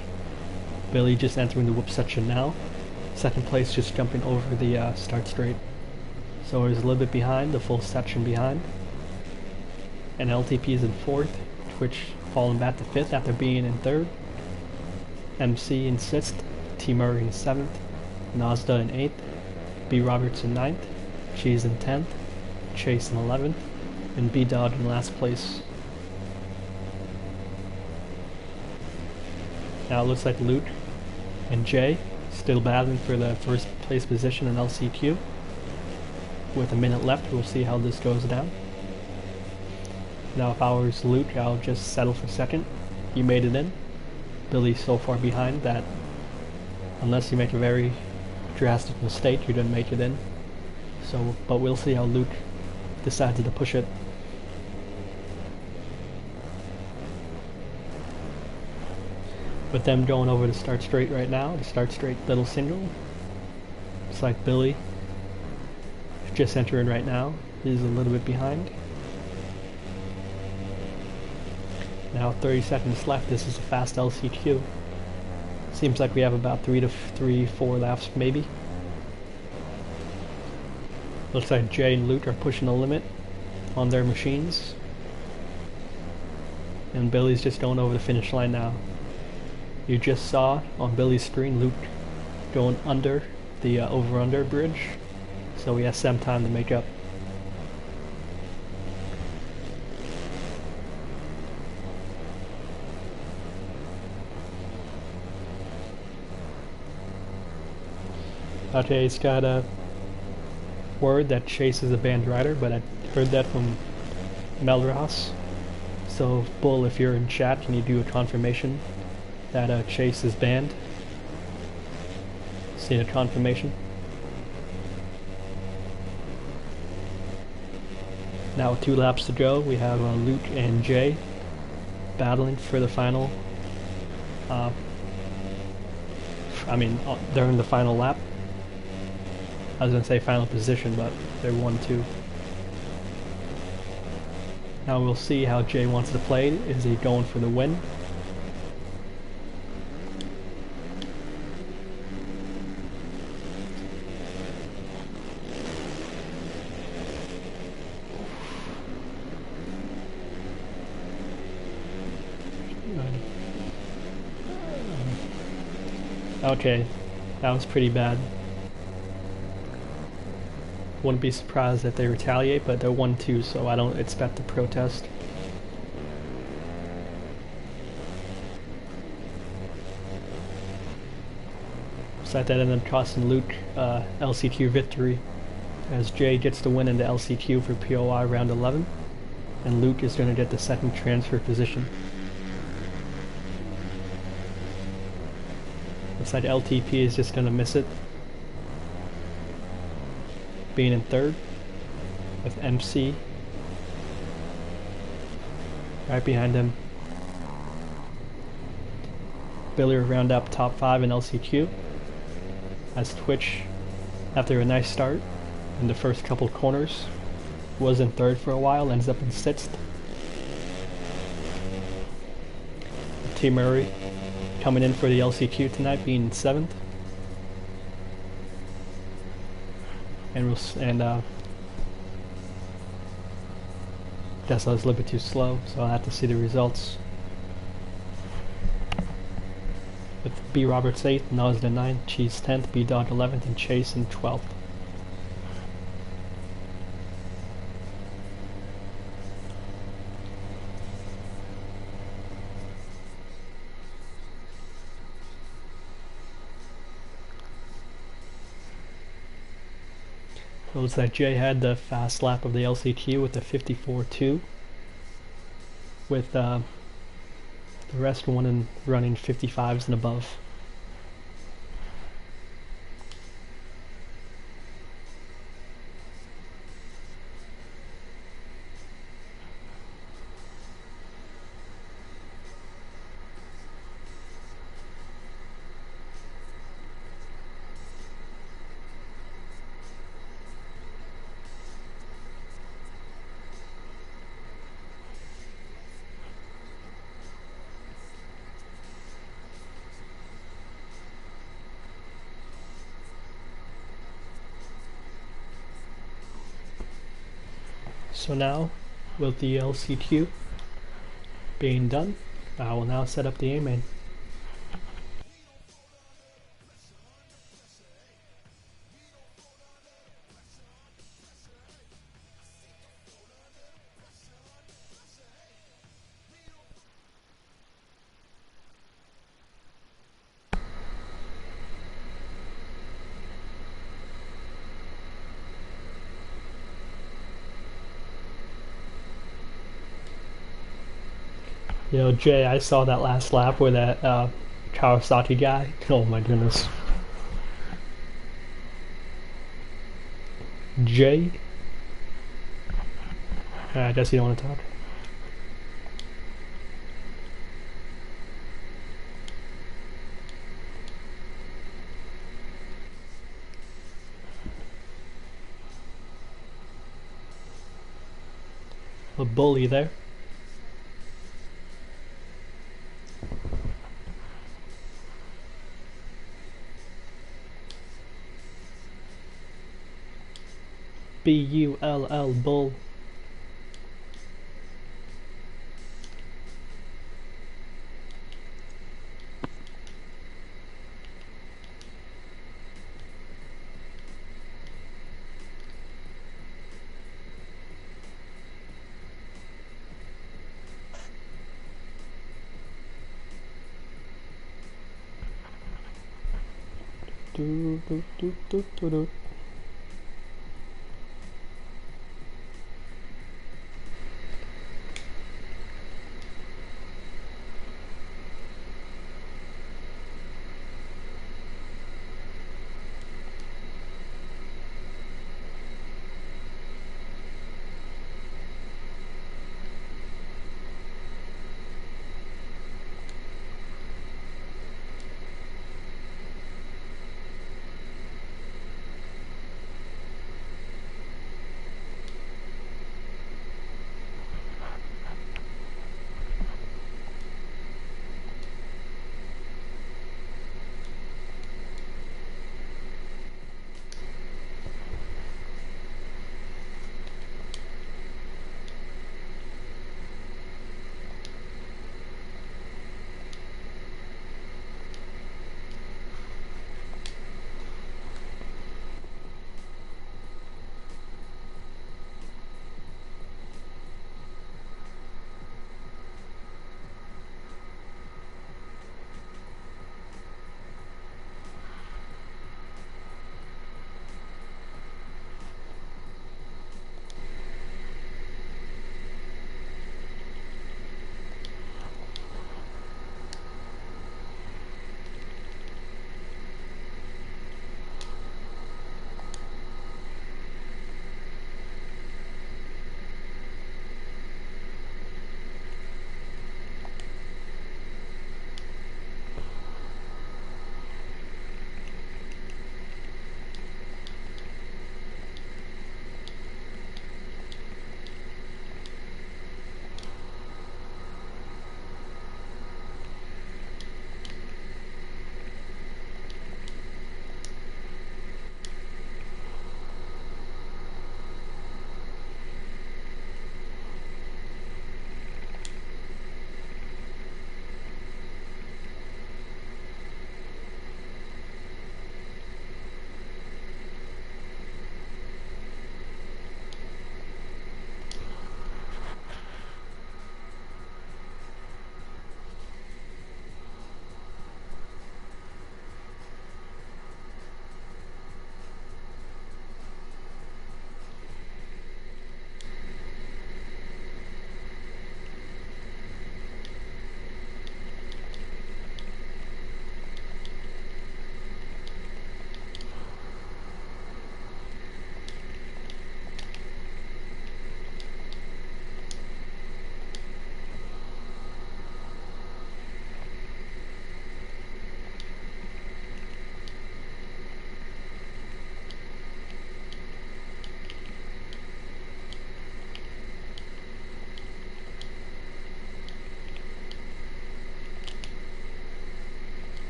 Billy just entering the whoop section now. 2nd place just jumping over the start straight. So he's a little bit behind, the full section behind. And LTP is in 4th, Twitch falling back to 5th after being in 3rd. MC in 6th, T Murray in 7th, Nazda in 8th, B Roberts in 9th, Cheese in 10th, Chase in 11th, and B Dog in last place. Now it looks like Luke and Jay still battling for the first place position in LCQ. With a minute left, we'll see how this goes down. Now if I was Luke, I'll just settle for second. You made it in. Billy's so far behind that unless you make a very drastic mistake, you didn't make it in. So, but we'll see how Luke decides to push it. With them going over to start straight right now, the start straight little single. It's like Billy just entering right now. He's a little bit behind. Now 30 seconds left. This is a fast LCQ. Seems like we have about 4 laps maybe. Looks like Jay and Luke are pushing the limit on their machines. And Billy's just going over the finish line now. You just saw on Billy's screen Luke going under the over-under bridge. So he has some time to make up. Okay, he's got a word that Chase is a banned rider, but I heard that from Melross. So, Bull, if you're in chat, can you do a confirmation that Chase is banned? See a confirmation. Now with 2 laps to go, we have Luke and Jay battling for the final. They're in the final lap. I was gonna say final position, but they're 1-2. Now we'll see how Jay wants to play. Is he going for the win? Okay, that was pretty bad. Wouldn't be surprised if they retaliate, but they're 1-2, so I don't expect a protest. So that ended up costing Luke LCQ victory, as Jay gets the win in the LCQ for POI round 11, and Luke is going to get the second transfer position. Looks like LTP is just going to miss it, being in 3rd, with MC right behind him. Billy will round up top 5 in LCQ, as Twitch, after a nice start in the first couple corners, was in 3rd for a while, ends up in 6th. T Murray coming in for the LCQ tonight, being in 7th. Guess I was a little bit too slow, so I'll have to see the results. With B Roberts 8th, Nazda 9th, Cheese 10th, B Dog 11th, and Chase in 12th. It looks like Jay had the fast lap of the LCQ with the 54.2, with the rest running 55s and above. So now, with the LCQ being done, I will now set up the A main. Yo, Jay, I saw that last lap where that Kawasaki guy. Oh my goodness. Jay? I guess you don't want to talk. A bully there. B-U-L-L, bull. Do, do, do, do, do, do.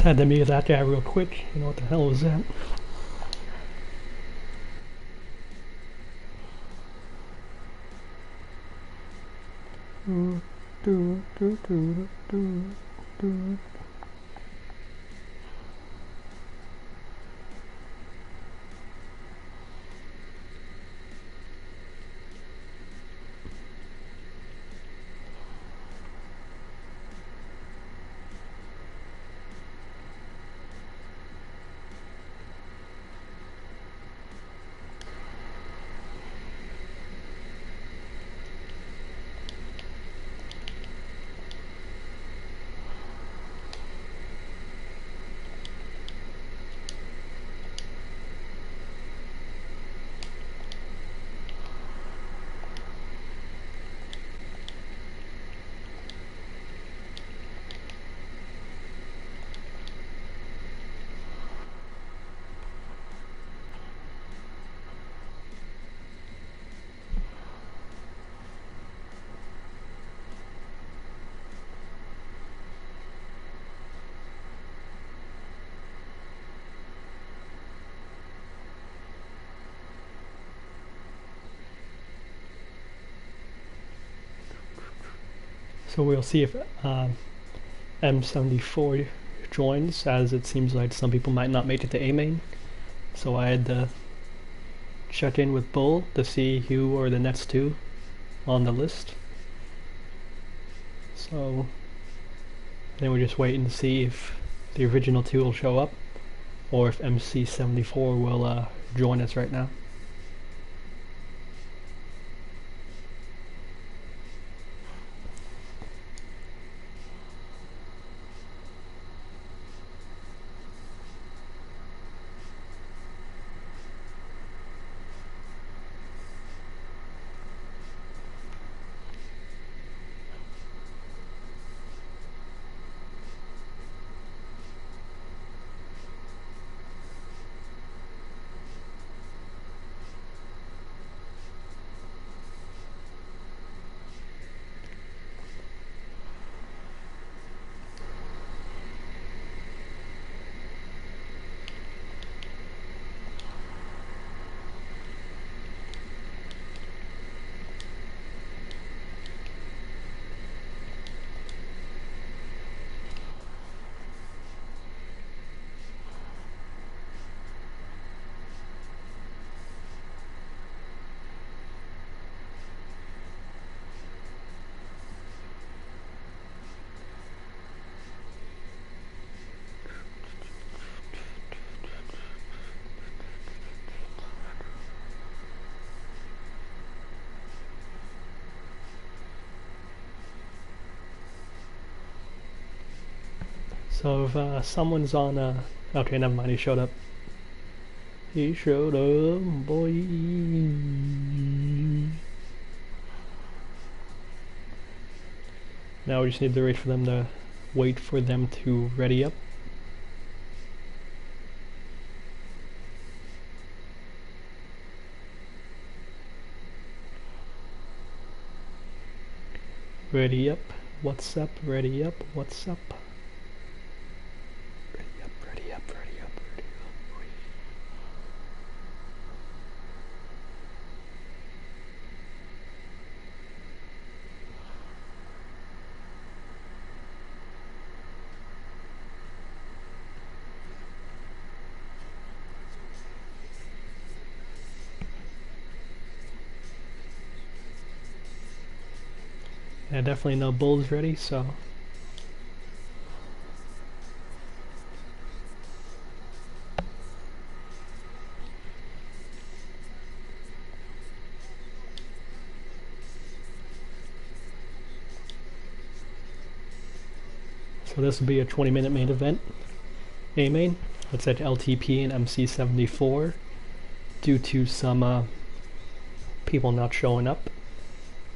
had to mute that guy real quick. You know what the hell was that? So we'll see if M74 joins, as it seems like some people might not make it to A main. So I had to check in with Bull to see who are the next two on the list. So then we're just waiting to see if the original two will show up, or if MC74 will join us right now. So if someone's on okay, never mind, he showed up. He showed up, boy. Now we just need to wait for them to ready up. Ready up, what's up, ready up, what's up? Ready up, ready up, ready up, ready up. Yeah, definitely no bulls ready, so this will be a 20-minute main event. A main. It's at LTP and MC74 due to some people not showing up.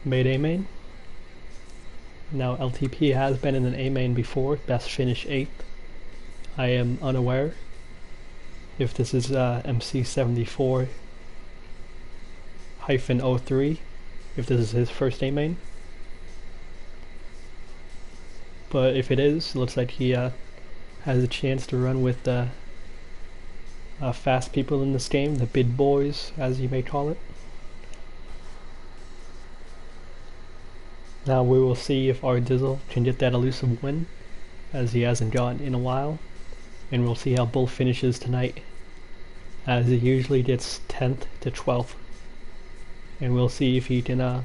Made A main. Now LTP has been in an A main before, best finish 8th. I am unaware if this is MC74 -03, if this is his first A main. But if it is, it looks like he has a chance to run with the fast people in this game, the big boys, as you may call it. Now we will see if our Dizzle can get that elusive win, as he hasn't gotten in a while, and we'll see how Bull finishes tonight, as he usually gets 10th to 12th, and we'll see if he can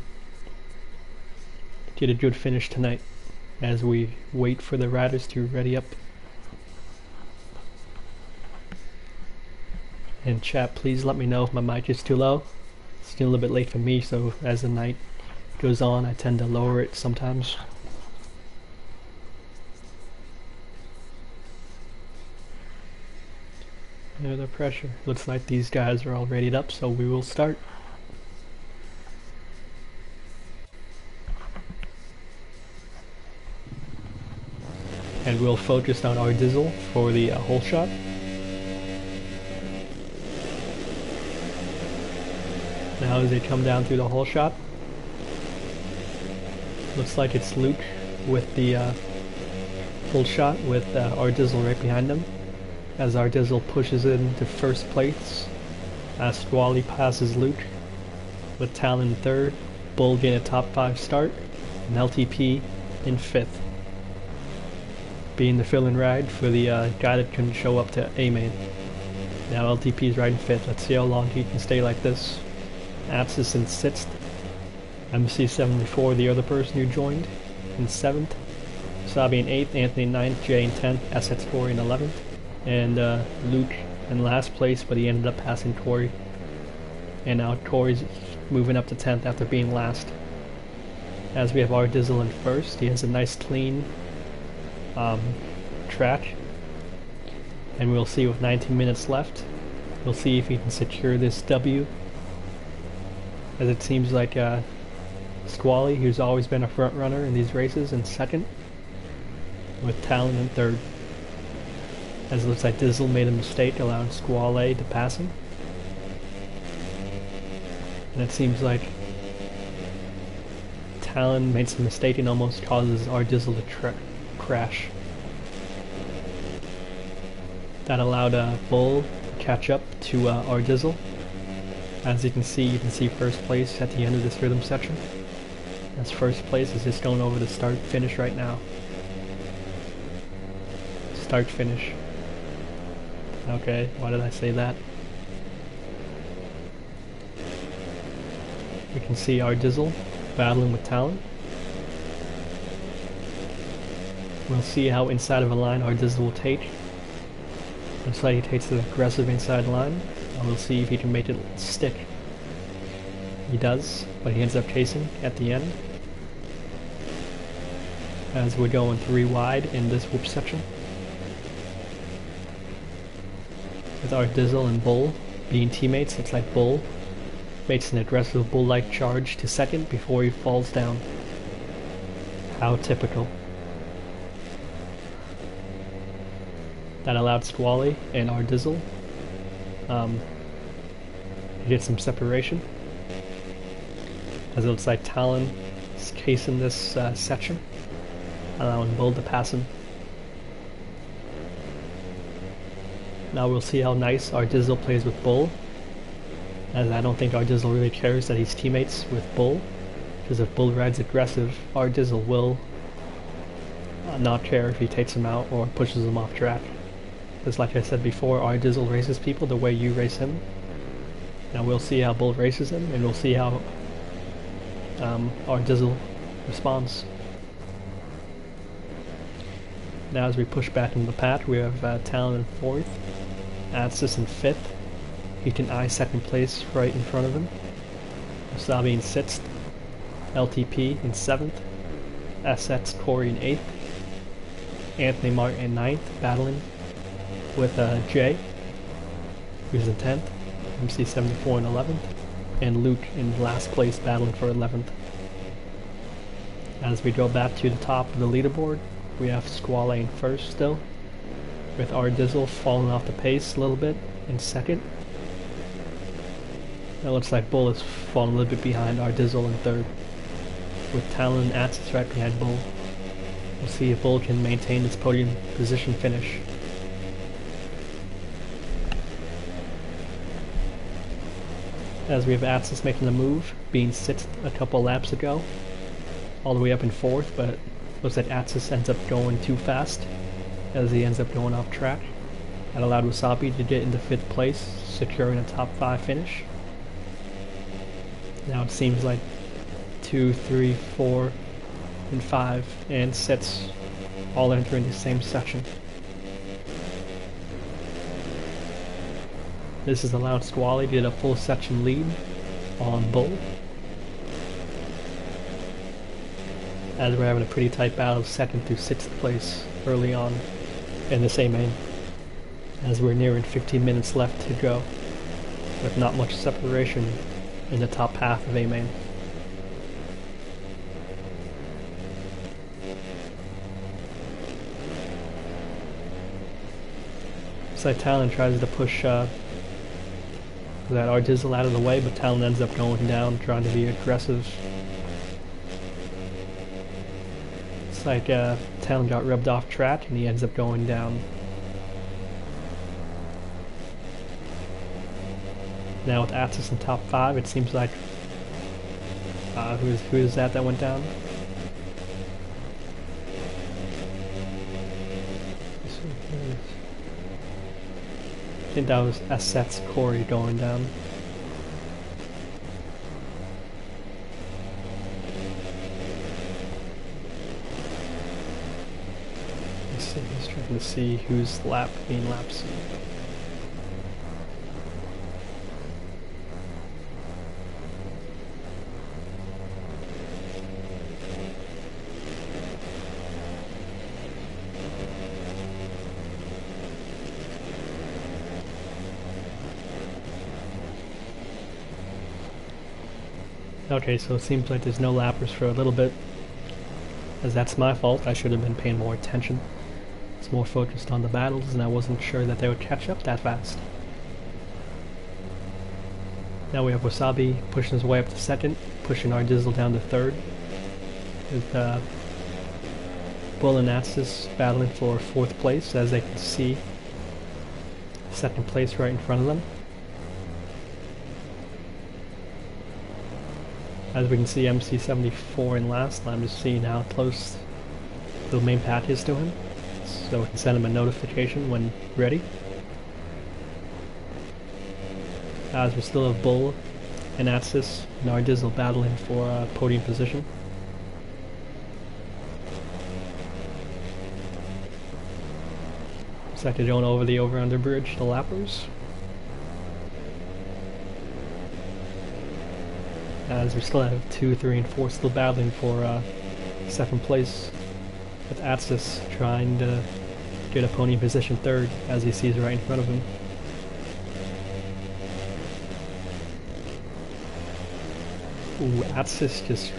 get a good finish tonight, as we wait for the riders to ready up. And chat, please let me know if my mic is too low. It's still a little bit late for me, so as the night goes on I tend to lower it sometimes. There's the pressure. Looks like these guys are all readied up, so we will start. And we'll focus on our Dizzle for the hole shot. Now as they come down through the hole shot, looks like it's Luke with the full shot with our Dizzle right behind him. As our Dizzle pushes into first place, as Squally passes Luke with Talon in third, Bull getting a top 5 start, and LTP in 5th. Being the fill-in ride for the guy that couldn't show up to A-Main. Now LTP is riding 5th. Let's see how long he can stay like this. Apsis in 6th. MC74, the other person who joined, in 7th. Sabi in 8th, Anthony in 9th, Jay in 10th, SX4 in 11th. And Luke in last place, but he ended up passing Corey. And now Corey's moving up to 10th after being last. As we have our Dizzle in first, he has a nice clean track. And we'll see with 19 minutes left, we'll see if he can secure this W. As it seems like Squally, who's always been a front runner in these races, in second, with Talon in third. As it looks like Dizzle made a mistake allowing Squally to pass him. And it seems like Talon made some mistake and almost causes our Dizzle to crash. That allowed Bull to catch up to our Dizzle. As you can see first place at the end of this rhythm section. As first place is just going over the start finish right now. Start finish. Okay, why did I say that? We can see our Dizzle battling with Talon. We'll see how inside of a line our Dizzle will take. Looks like he takes the aggressive inside line. And we'll see if he can make it stick. He does, but he ends up chasing at the end. As we're going 3 wide in this whoop section. With our Dizzle and Bull being teammates, looks like Bull makes an aggressive Bull-like charge to second before he falls down. How typical. That allowed Squally and our Dizzle to get some separation. As it looks like Talon is casing this section, allowing Bull to pass him. Now we'll see how nice our Dizzle plays with Bull, as I don't think our Dizzle really cares that he's teammates with Bull, because if Bull rides aggressive, our Dizzle will not care if he takes him out or pushes him off track. Because like I said before, our Dizzle races people the way you race him. Now we'll see how Bull races him, and we'll see how our Dizzle responds. Now as we push back into the pack, we have Talon in 4th, Atsis in 5th, he can eye 2nd place right in front of him, Wasabi in 6th, LTP in 7th, SX Corey in 8th, Anthony Martin in 9th, battling with Jay, who's in 10th, MC74 in 11th, and Luke in last place battling for 11th. As we go back to the top of the leaderboard, we have Squally in 1st still, with our Dizzle falling off the pace a little bit in 2nd. It looks like Bull is falling a little bit behind our Dizzle in 3rd, with Talon and Atsis right behind Bull. We'll see if Bull can maintain its podium position finish. As we have Atsis making the move, being sixth a couple laps ago, all the way up in fourth, but looks like Atsis ends up going too fast as he ends up going off track. That allowed Wasabi to get into fifth place, securing a top 5 finish. Now it seems like 2, 3, 4, and 5 and 6 all entering the same section. This has allowed Squally to get a full section lead on Bull, as we're having a pretty tight battle of 2nd through 6th place early on in this A-main, as we're nearing 15 minutes left to go, with not much separation in the top half of A-main. So Talon tries to push that Ardizzle out of the way, but Talon ends up going down, trying to be aggressive. It's like Talon got rubbed off track and he ends up going down. Now with Atsis in top 5, it seems like who is that went down? I think that was Asset's Corey going down. Let's see, he's trying to see who's being lapsed. Okay, so it seems like there's no lappers for a little bit, as that's my fault. I should have been paying more attention. It's more focused on the battles, and I wasn't sure that they would catch up that fast. Now we have Wasabi pushing his way up to 2nd, pushing Ardizzle down to 3rd, with Bull and Atsis battling for 4th place, as they can see 2nd place right in front of them. As we can see, MC74 in last. I'm just seeing how close the main path is to him, so we can send him a notification when ready. As we still have Bull and Atsis and Ardizzle battling for podium position. Looks like they're going over the over-under bridge, the lappers. As we still have 2, 3, and 4 still battling for 2nd place, with Atsis trying to get a podium position 3rd, as he sees right in front of him. Ooh, Atsis just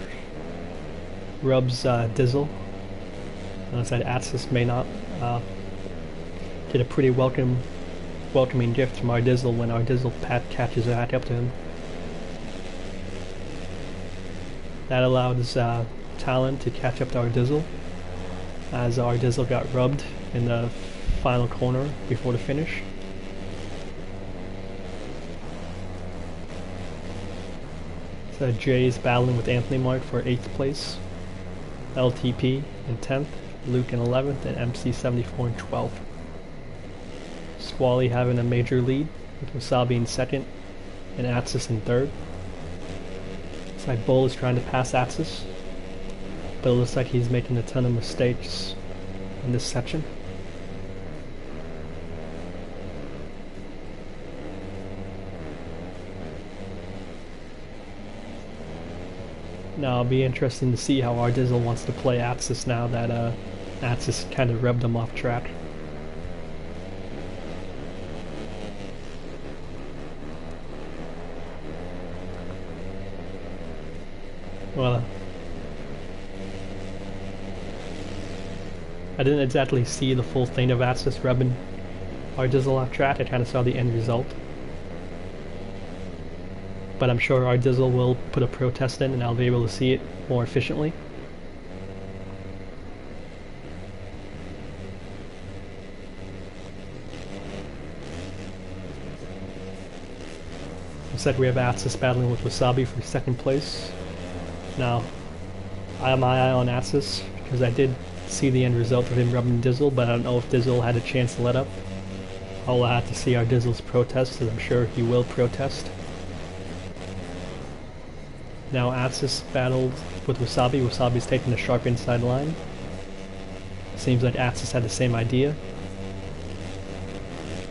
rubs Dizzle. Unless that Atsis may not get a pretty welcoming gift from Ardizzle when Ardizzle catches back up to him. That allows Talon to catch up to Ardizzle, as Ardizzle got rubbed in the final corner before the finish. So Jay's battling with Anthony Mark for 8th place, LTP in 10th, Luke in 11th, and MC74 in 12th. Squally having a major lead, with Wasabi in 2nd and Atsis in 3rd. Looks like Bull is trying to pass Atsis, but it looks like he's making a ton of mistakes in this section. Now it'll be interesting to see how Ardizzle wants to play Atsis now that Atsis kind of rubbed him off track. Well, I didn't exactly see the full thing of Atsis rubbing Ardizzle off track. I kind of saw the end result. But I'm sure Ardizzle will put a protest in and I'll be able to see it more efficiently. said, we have Atsis battling with Wasabi for second place. Now, I have my eye on Atsis because I did see the end result of him rubbing Dizzle, but I don't know if Dizzle had a chance to let up. I'll have to see our Dizzle's protest, as I'm sure he will protest. Now Atsis battled with Wasabi. Wasabi's taking a sharp inside line. Seems like Atsis had the same idea.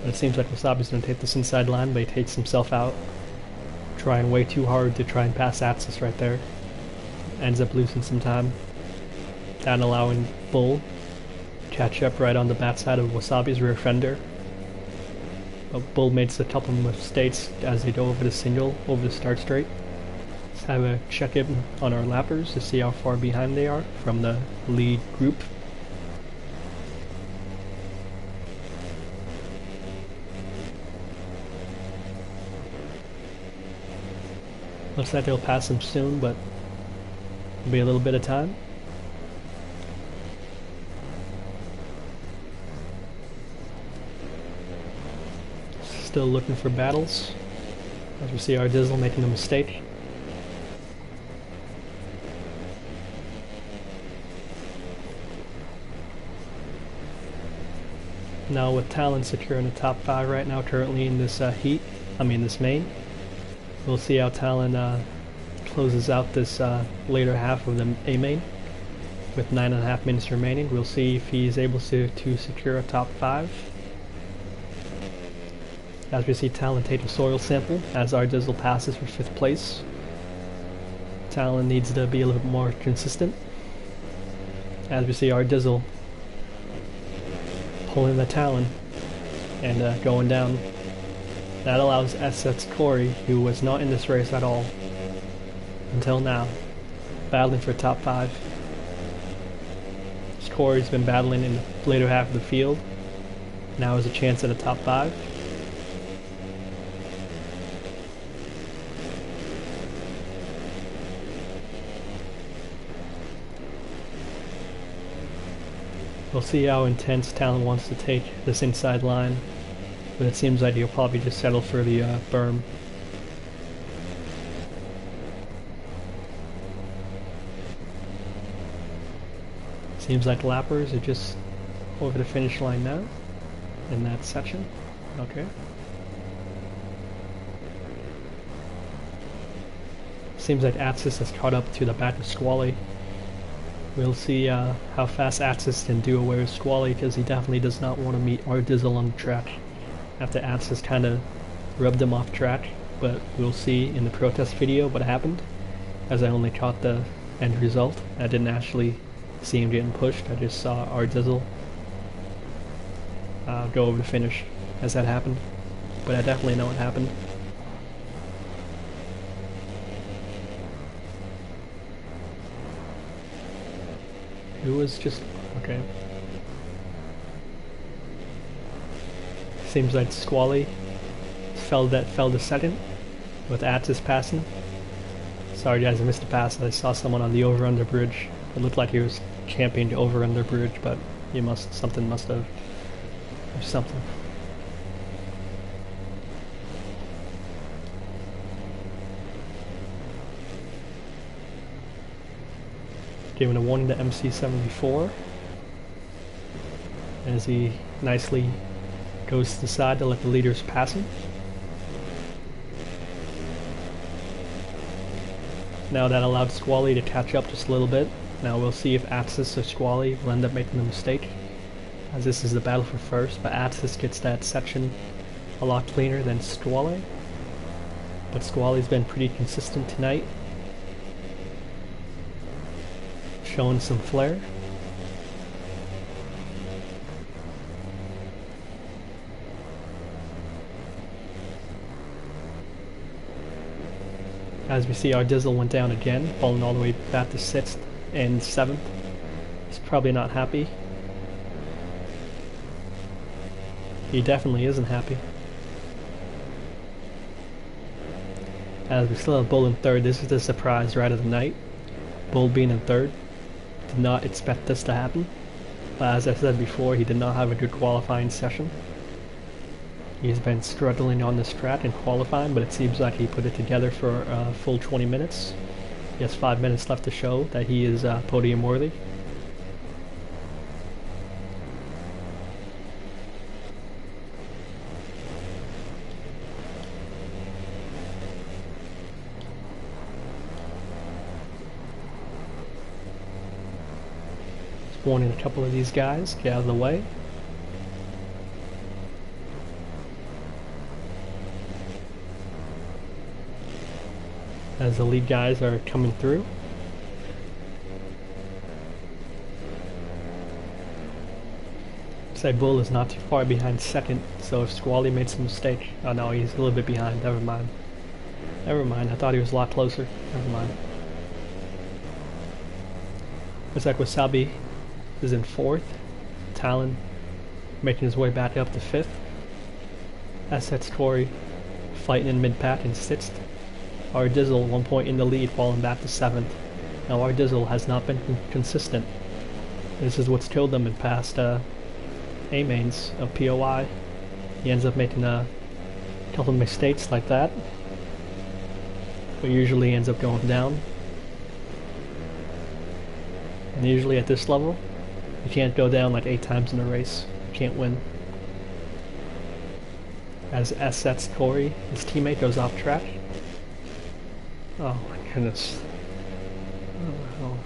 But it seems like Wasabi's going to take this inside line, but he takes himself out. Trying way too hard to try and pass Atsis right there. Ends up losing some time. And allowing Bull to catch up right on the backside of Wasabi's rear fender. But Bull makes a couple of mistakes as they go over the single, over the start straight. Let's have a check-in on our lappers to see how far behind they are from the lead group. Looks like they'll pass him soon, but it'll be a little bit of time. Still looking for battles, as we see our Dizzle making a mistake. Now with Talon securing the top 5 right now currently in this this main. We'll see how Talon closes out this later half of the A main with 9.5 minutes remaining. We'll see if he's able to secure a top 5. As we see Talon take a soil sample as our Dizzle passes for 5th place. Talon needs to be a little bit more consistent. As we see our Dizzle pulling the Talon and going down. That allows SS Corey, who was not in this race at all until now, battling for top 5. Corey's been battling in the later half of the field. Now has a chance at a top 5. We'll see how intense Talon wants to take this inside line, but it seems like he'll probably just settle for the berm. Seems like lappers are just over the finish line now in that section. Okay. Seems like Atsis has caught up to the back of Squally. We'll see how fast Atsis can do away with Squally, because he definitely does not want to meet our Dizzle on the track after Atsis kind of rubbed him off track. But we'll see in the protest video what happened, as I only caught the end result. I didn't actually see him getting pushed. I just saw our Dizzle go over the finish as that happened. But I definitely know what happened. Who was just... okay. Seems like Squally fell to second with Atsis passing. Sorry guys, I missed the pass. I saw someone on the over-under bridge. It looked like he was camping the over-under bridge, but he something must have... or something. Giving a warning to MC74 as he nicely goes to the side to let the leaders pass him. Now that allowed Squally to catch up just a little bit. Now we'll see if Atsis or Squally will end up making the mistake, as this is the battle for first, but Atsis gets that section a lot cleaner than Squally. But Squally's been pretty consistent tonight, showing some flair. As we see, our Dizzle went down again, falling all the way back to 6th and 7th. He's probably not happy. He definitely isn't happy. As we still have Bull in 3rd, this is the surprise ride of the night. Bull being in 3rd. Did not expect this to happen. As I said before, he did not have a good qualifying session. He's been struggling on this track in qualifying, but it seems like he put it together for a full 20 minutes. He has 5 minutes left to show that he is podium worthy. Just warning a couple of these guys, get out of the way. As the lead guys are coming through. Say Bull is not too far behind second, so if Squally made some mistake, oh no, he's a little bit behind, never mind. Never mind, I thought he was a lot closer, never mind. Looks like Wasabi is in fourth, Talon making his way back up to fifth, Assets Corey fighting in mid-pack in sixth, R Dizzle 1 point in the lead, falling back to 7th. Now R Dizzle has not been consistent. This is what's killed him in past A-mains of POI. He ends up making a couple of mistakes like that, but usually ends up going down. And usually at this level, you can't go down like 8 times in a race. You can't win. As Assets Corey, his teammate, goes off track. Oh my goodness. Oh.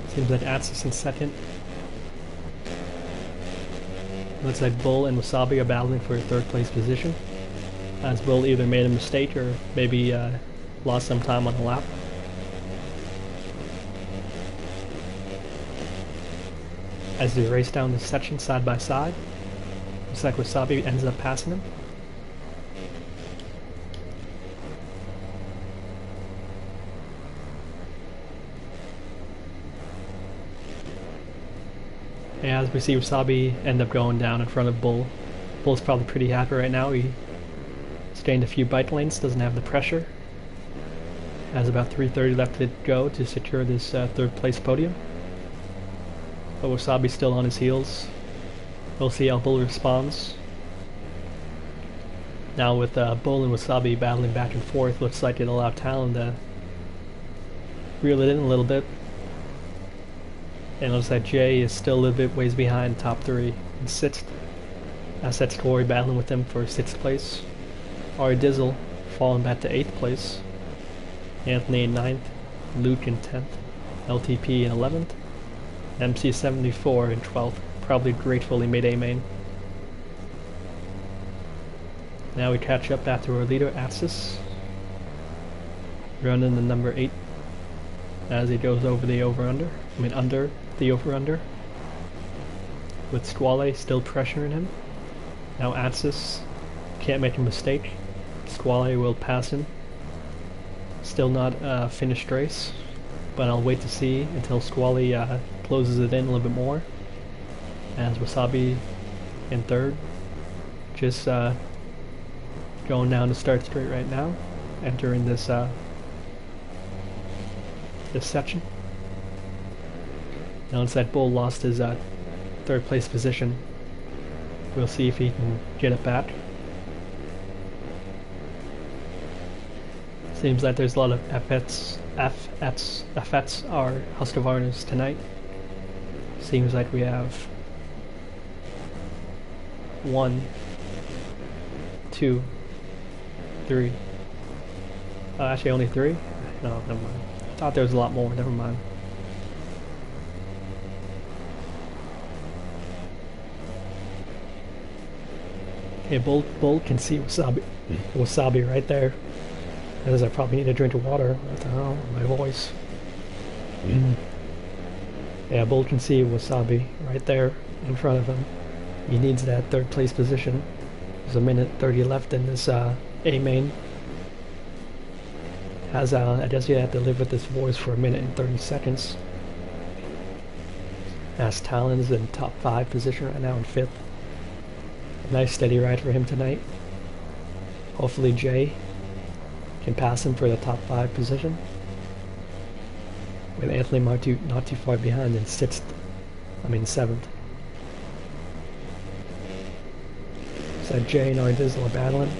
Seems like Atsis in second. Looks like Bull and Wasabi are battling for a third place position. As Bull either made a mistake or maybe lost some time on the lap. As they race down this section side by side, looks like Wasabi ends up passing him. And as we see Wasabi end up going down in front of Bull. Bull's probably pretty happy right now. He's gained a few bike lanes, doesn't have the pressure. Has about 3:30 left to go to secure this third place podium. But Wasabi's still on his heels. We'll see how Bull responds. Now with Bull and Wasabi battling back and forth, looks like it'll allow Talon to reel it in a little bit. And it looks like Jay is still a little bit ways behind top 3 in 6th. Assets Corey battling with him for 6th place. R Dizzle falling back to 8th place. Anthony in 9th. Luke in 10th. LTP in 11th. MC74 in 12th, probably grateful he made A-main. Now we catch up after our leader, Atsis, running the number 8 as he goes over the over-under, under the over-under, with Squale still pressuring him. Now Atsis can't make a mistake, Squale will pass him. Still not a finished race, but I'll wait to see until Squally closes it in a little bit more. As Wasabi in 3rd, just going down the start straight right now, entering this this section. Now it's that Bull lost his 3rd place position. We'll see if he can get it back. Seems like there's a lot of FFs are Husqvarnas tonight. Seems like we have 1, 2, 3. Actually only 3? No, never mind. Thought there was a lot more, never mind. Okay, Bull can see Wasabi right there. As I probably need a drink of water. What the hell? My voice. Yeah, Bull can see Wasabi right there in front of him. He needs that 3rd place position. There's a minute 30 left in this A-main. I guess you have to live with this voice for a minute and 30 seconds. As Talon's in top 5 position right now in 5th. Nice steady ride for him tonight. Hopefully Jay can pass him for the top 5 position. With Anthony Martu not too far behind in 7th. So Jay and R Dizzle are battling.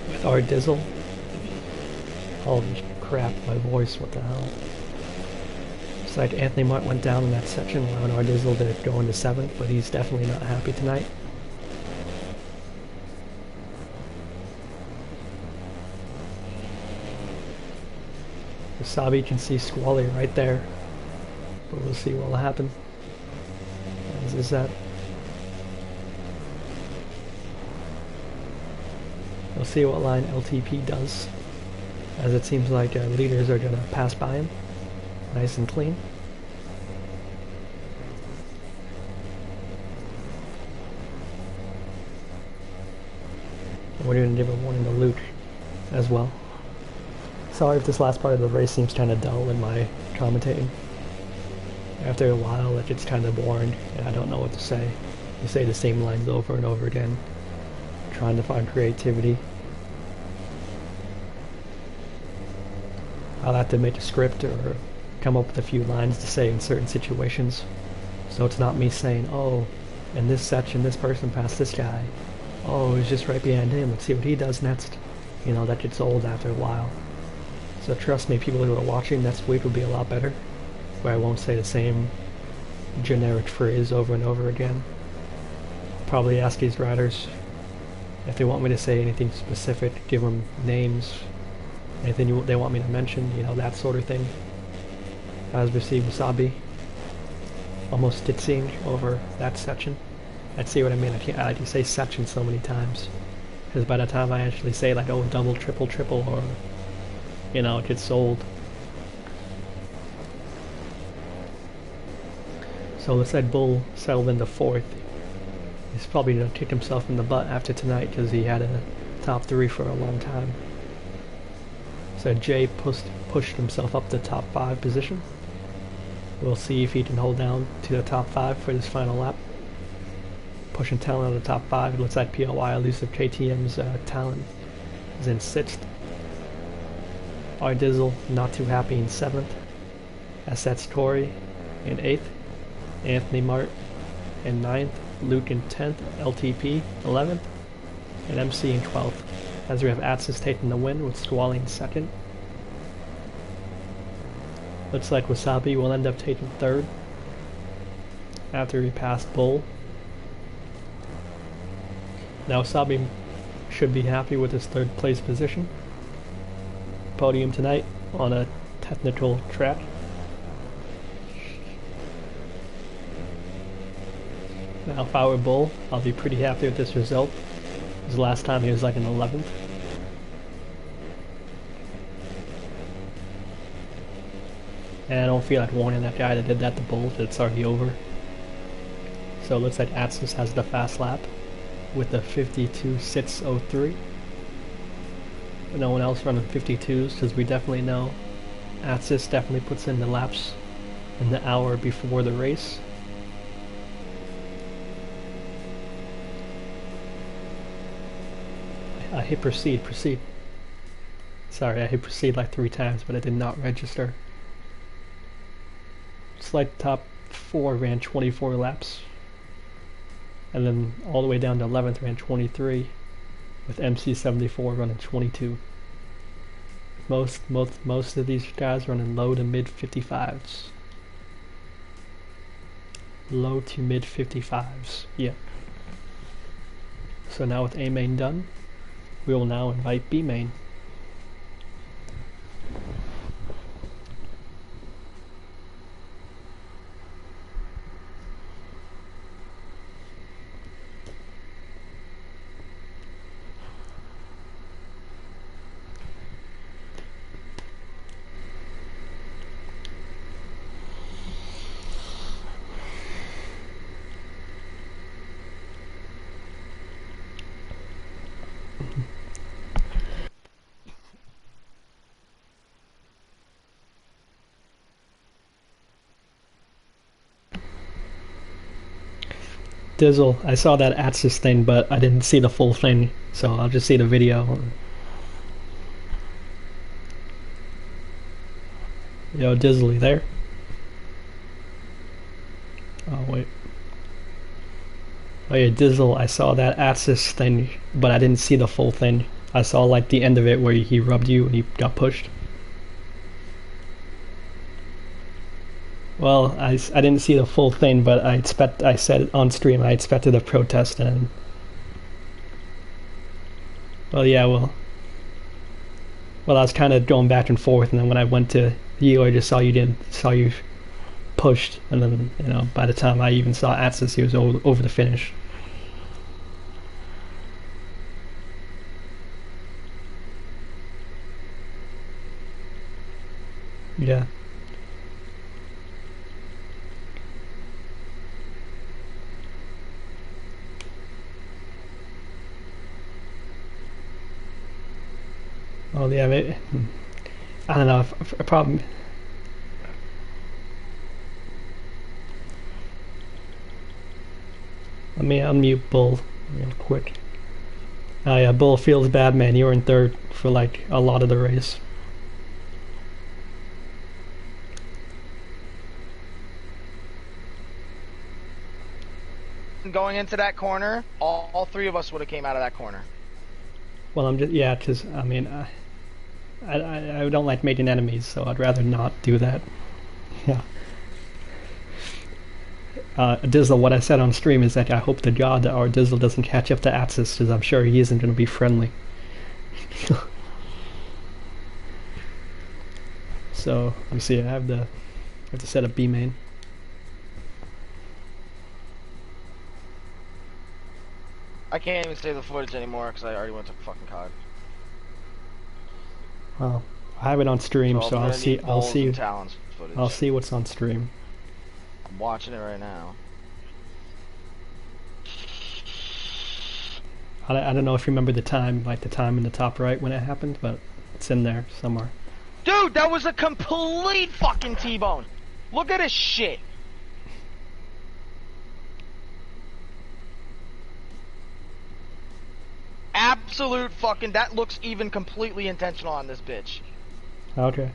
With R Dizzle. Holy crap, my voice, what the hell. It's like Anthony Mart went down in that section, allowing R Dizzle to go into 7th, but he's definitely not happy tonight. Wasabi can see Squally right there, but we'll see what will happen. As is that. We'll see what line LTP does, as it seems like leaders are going to pass by him, nice and clean. And we're going to give a warning to Luke as well. Sorry if this last part of the race seems kind of dull in my commentating. After a while it gets kind of boring and I don't know what to say. You say the same lines over and over again, trying to find creativity. I'll have to make a script or come up with a few lines to say in certain situations. So it's not me saying, oh, in this section this person passed this guy. Oh, he's just right behind him, let's see what he does next. You know, that gets old after a while. So trust me, people who are watching next week will be a lot better, where I won't say the same generic phrase over and over again. I'll probably ask these riders if they want me to say anything specific, give them names, anything they want me to mention, you know, that sort of thing. As we see Wasabi almost ditching over that section. I'd see what I mean. I like to say section so many times, because by the time I actually say like, oh, double, triple, or you know, it gets old. So looks like Bull settled into 4th. He's probably gonna kick himself in the butt after tonight because he had a top 3 for a long time. So Jay pushed himself up to top 5 position. We'll see if he can hold down to the top 5 for this final lap. Pushing Talon out of the top 5. It looks like POI elusive KTM's Talon is in 6th. R Dizzle not too happy in 7th. Assets Corey in 8th. Anthony Mart in 9th. Luke in 10th. LTP 11th. And MC in 12th. As we have Atsis taking the win with Squally in 2nd. Looks like Wasabi will end up taking 3rd after he passed Bull. Now Wasabi should be happy with his 3rd place position. Podium tonight on a technical track. Now if I were Bull, I'll be pretty happy with this result. His last time he was like an 11th. And I don't feel like warning that guy that did that to Bull, that it's already over. So it looks like Atsis has the fast lap with the 52.603. No one else running 52s, because we definitely know Atsis definitely puts in the laps in the hour before the race. I hit proceed. Sorry, I hit proceed like 3 times, but it did not register. It's like top 4 ran 24 laps. And then all the way down to 11th ran 23. With MC74 running 22. Most of these guys running low to mid 55s. Low to mid 55s, yeah. So now with A main done, we will now invite B main. Dizzle, I saw that Atsis thing, but I didn't see the full thing, so I'll just see the video. Yo, Dizzly there? Oh, wait. Oh yeah, Dizzle, I saw that Atsis thing, but I didn't see the full thing. I saw like the end of it where he rubbed you and he got pushed. Well, I didn't see the full thing, but I said on stream I expected a protest and... Well, yeah, well, I was kind of going back and forth, and then when I went to you, I just saw you pushed, and then, you know, by the time I even saw Atsis, he was over the finish. Yeah. Oh yeah, maybe, I don't know. A problem. Let me unmute Bull real quick. Oh yeah, Bull feels bad, man. You were in third for like a lot of the race. Going into that corner, all three of us would have came out of that corner. Well, I'm just, yeah, because I mean, I don't like making enemies, so I'd rather not do that. Yeah. Dizzle, what I said on stream is that I hope to God that our Dizzle doesn't catch up to Atsis, because I'm sure he isn't going to be friendly. So, let me see, I have to set up B main. I can't even save the footage anymore because I already went to fucking COD. Well, I have it on stream, so I'll see what's on stream. I'm watching it right now. I don't know if you remember the time, like the time in the top right when it happened, but it's in there somewhere. Dude, that was a complete fucking T-bone. Look at this shit. Absolute fucking, that looks even completely intentional on this bitch. Okay.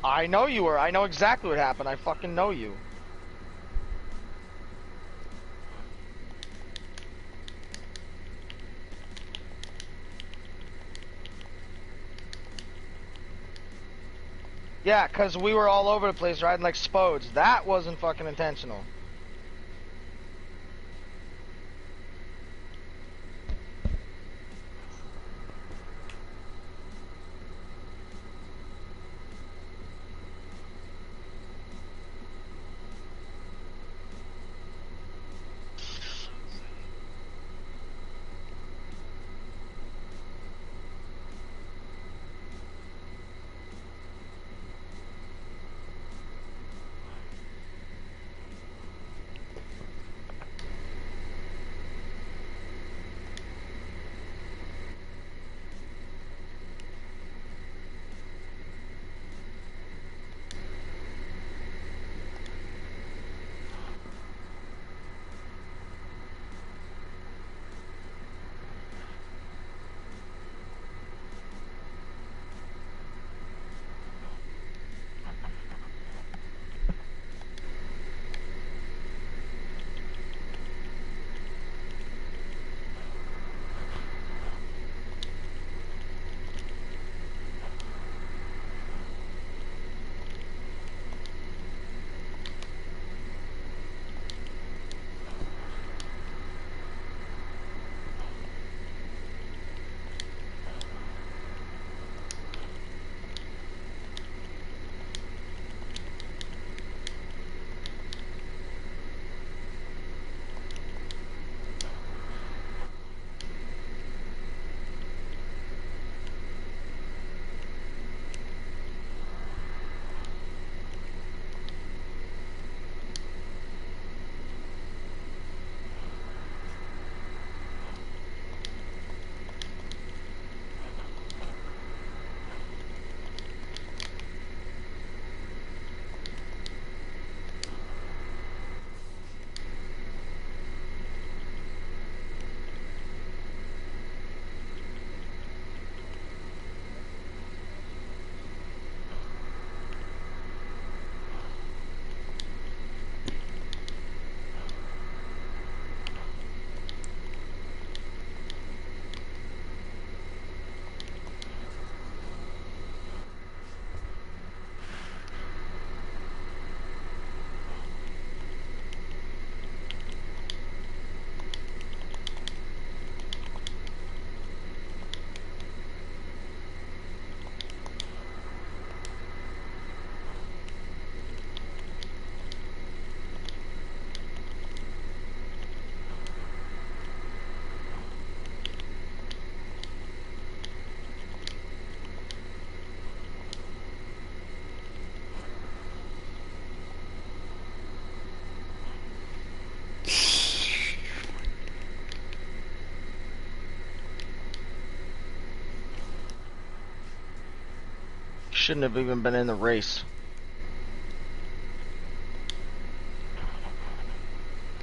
I know you were. I know exactly what happened. I fucking know you. Yeah, because we were all over the place riding like spodes. That wasn't fucking intentional. Shouldn't have even been in the race.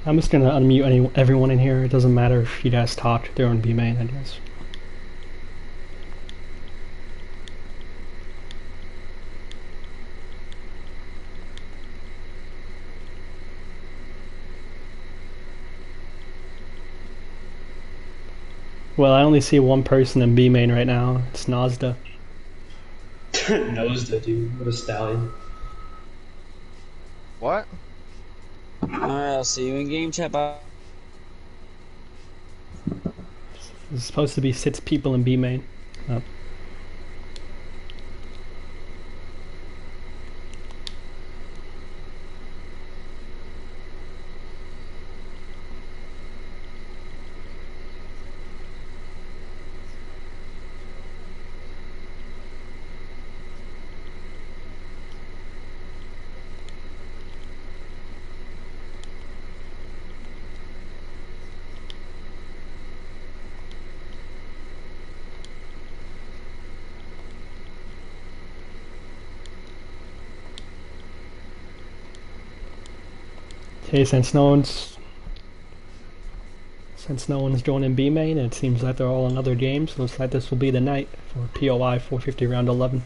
I'm just gonna unmute everyone in here. It doesn't matter if you guys talk. They're on B main, I guess. Well, I only see one person in B main right now. It's Nazda. Nosed dude. What a stallion. What? Alright, I'll see you in game chat. Bye. There's supposed to be 6 people in B main. Oh. Okay, since no one's joining B main, it seems like they're all in other games. Looks like this will be the night for POI 450 round 11.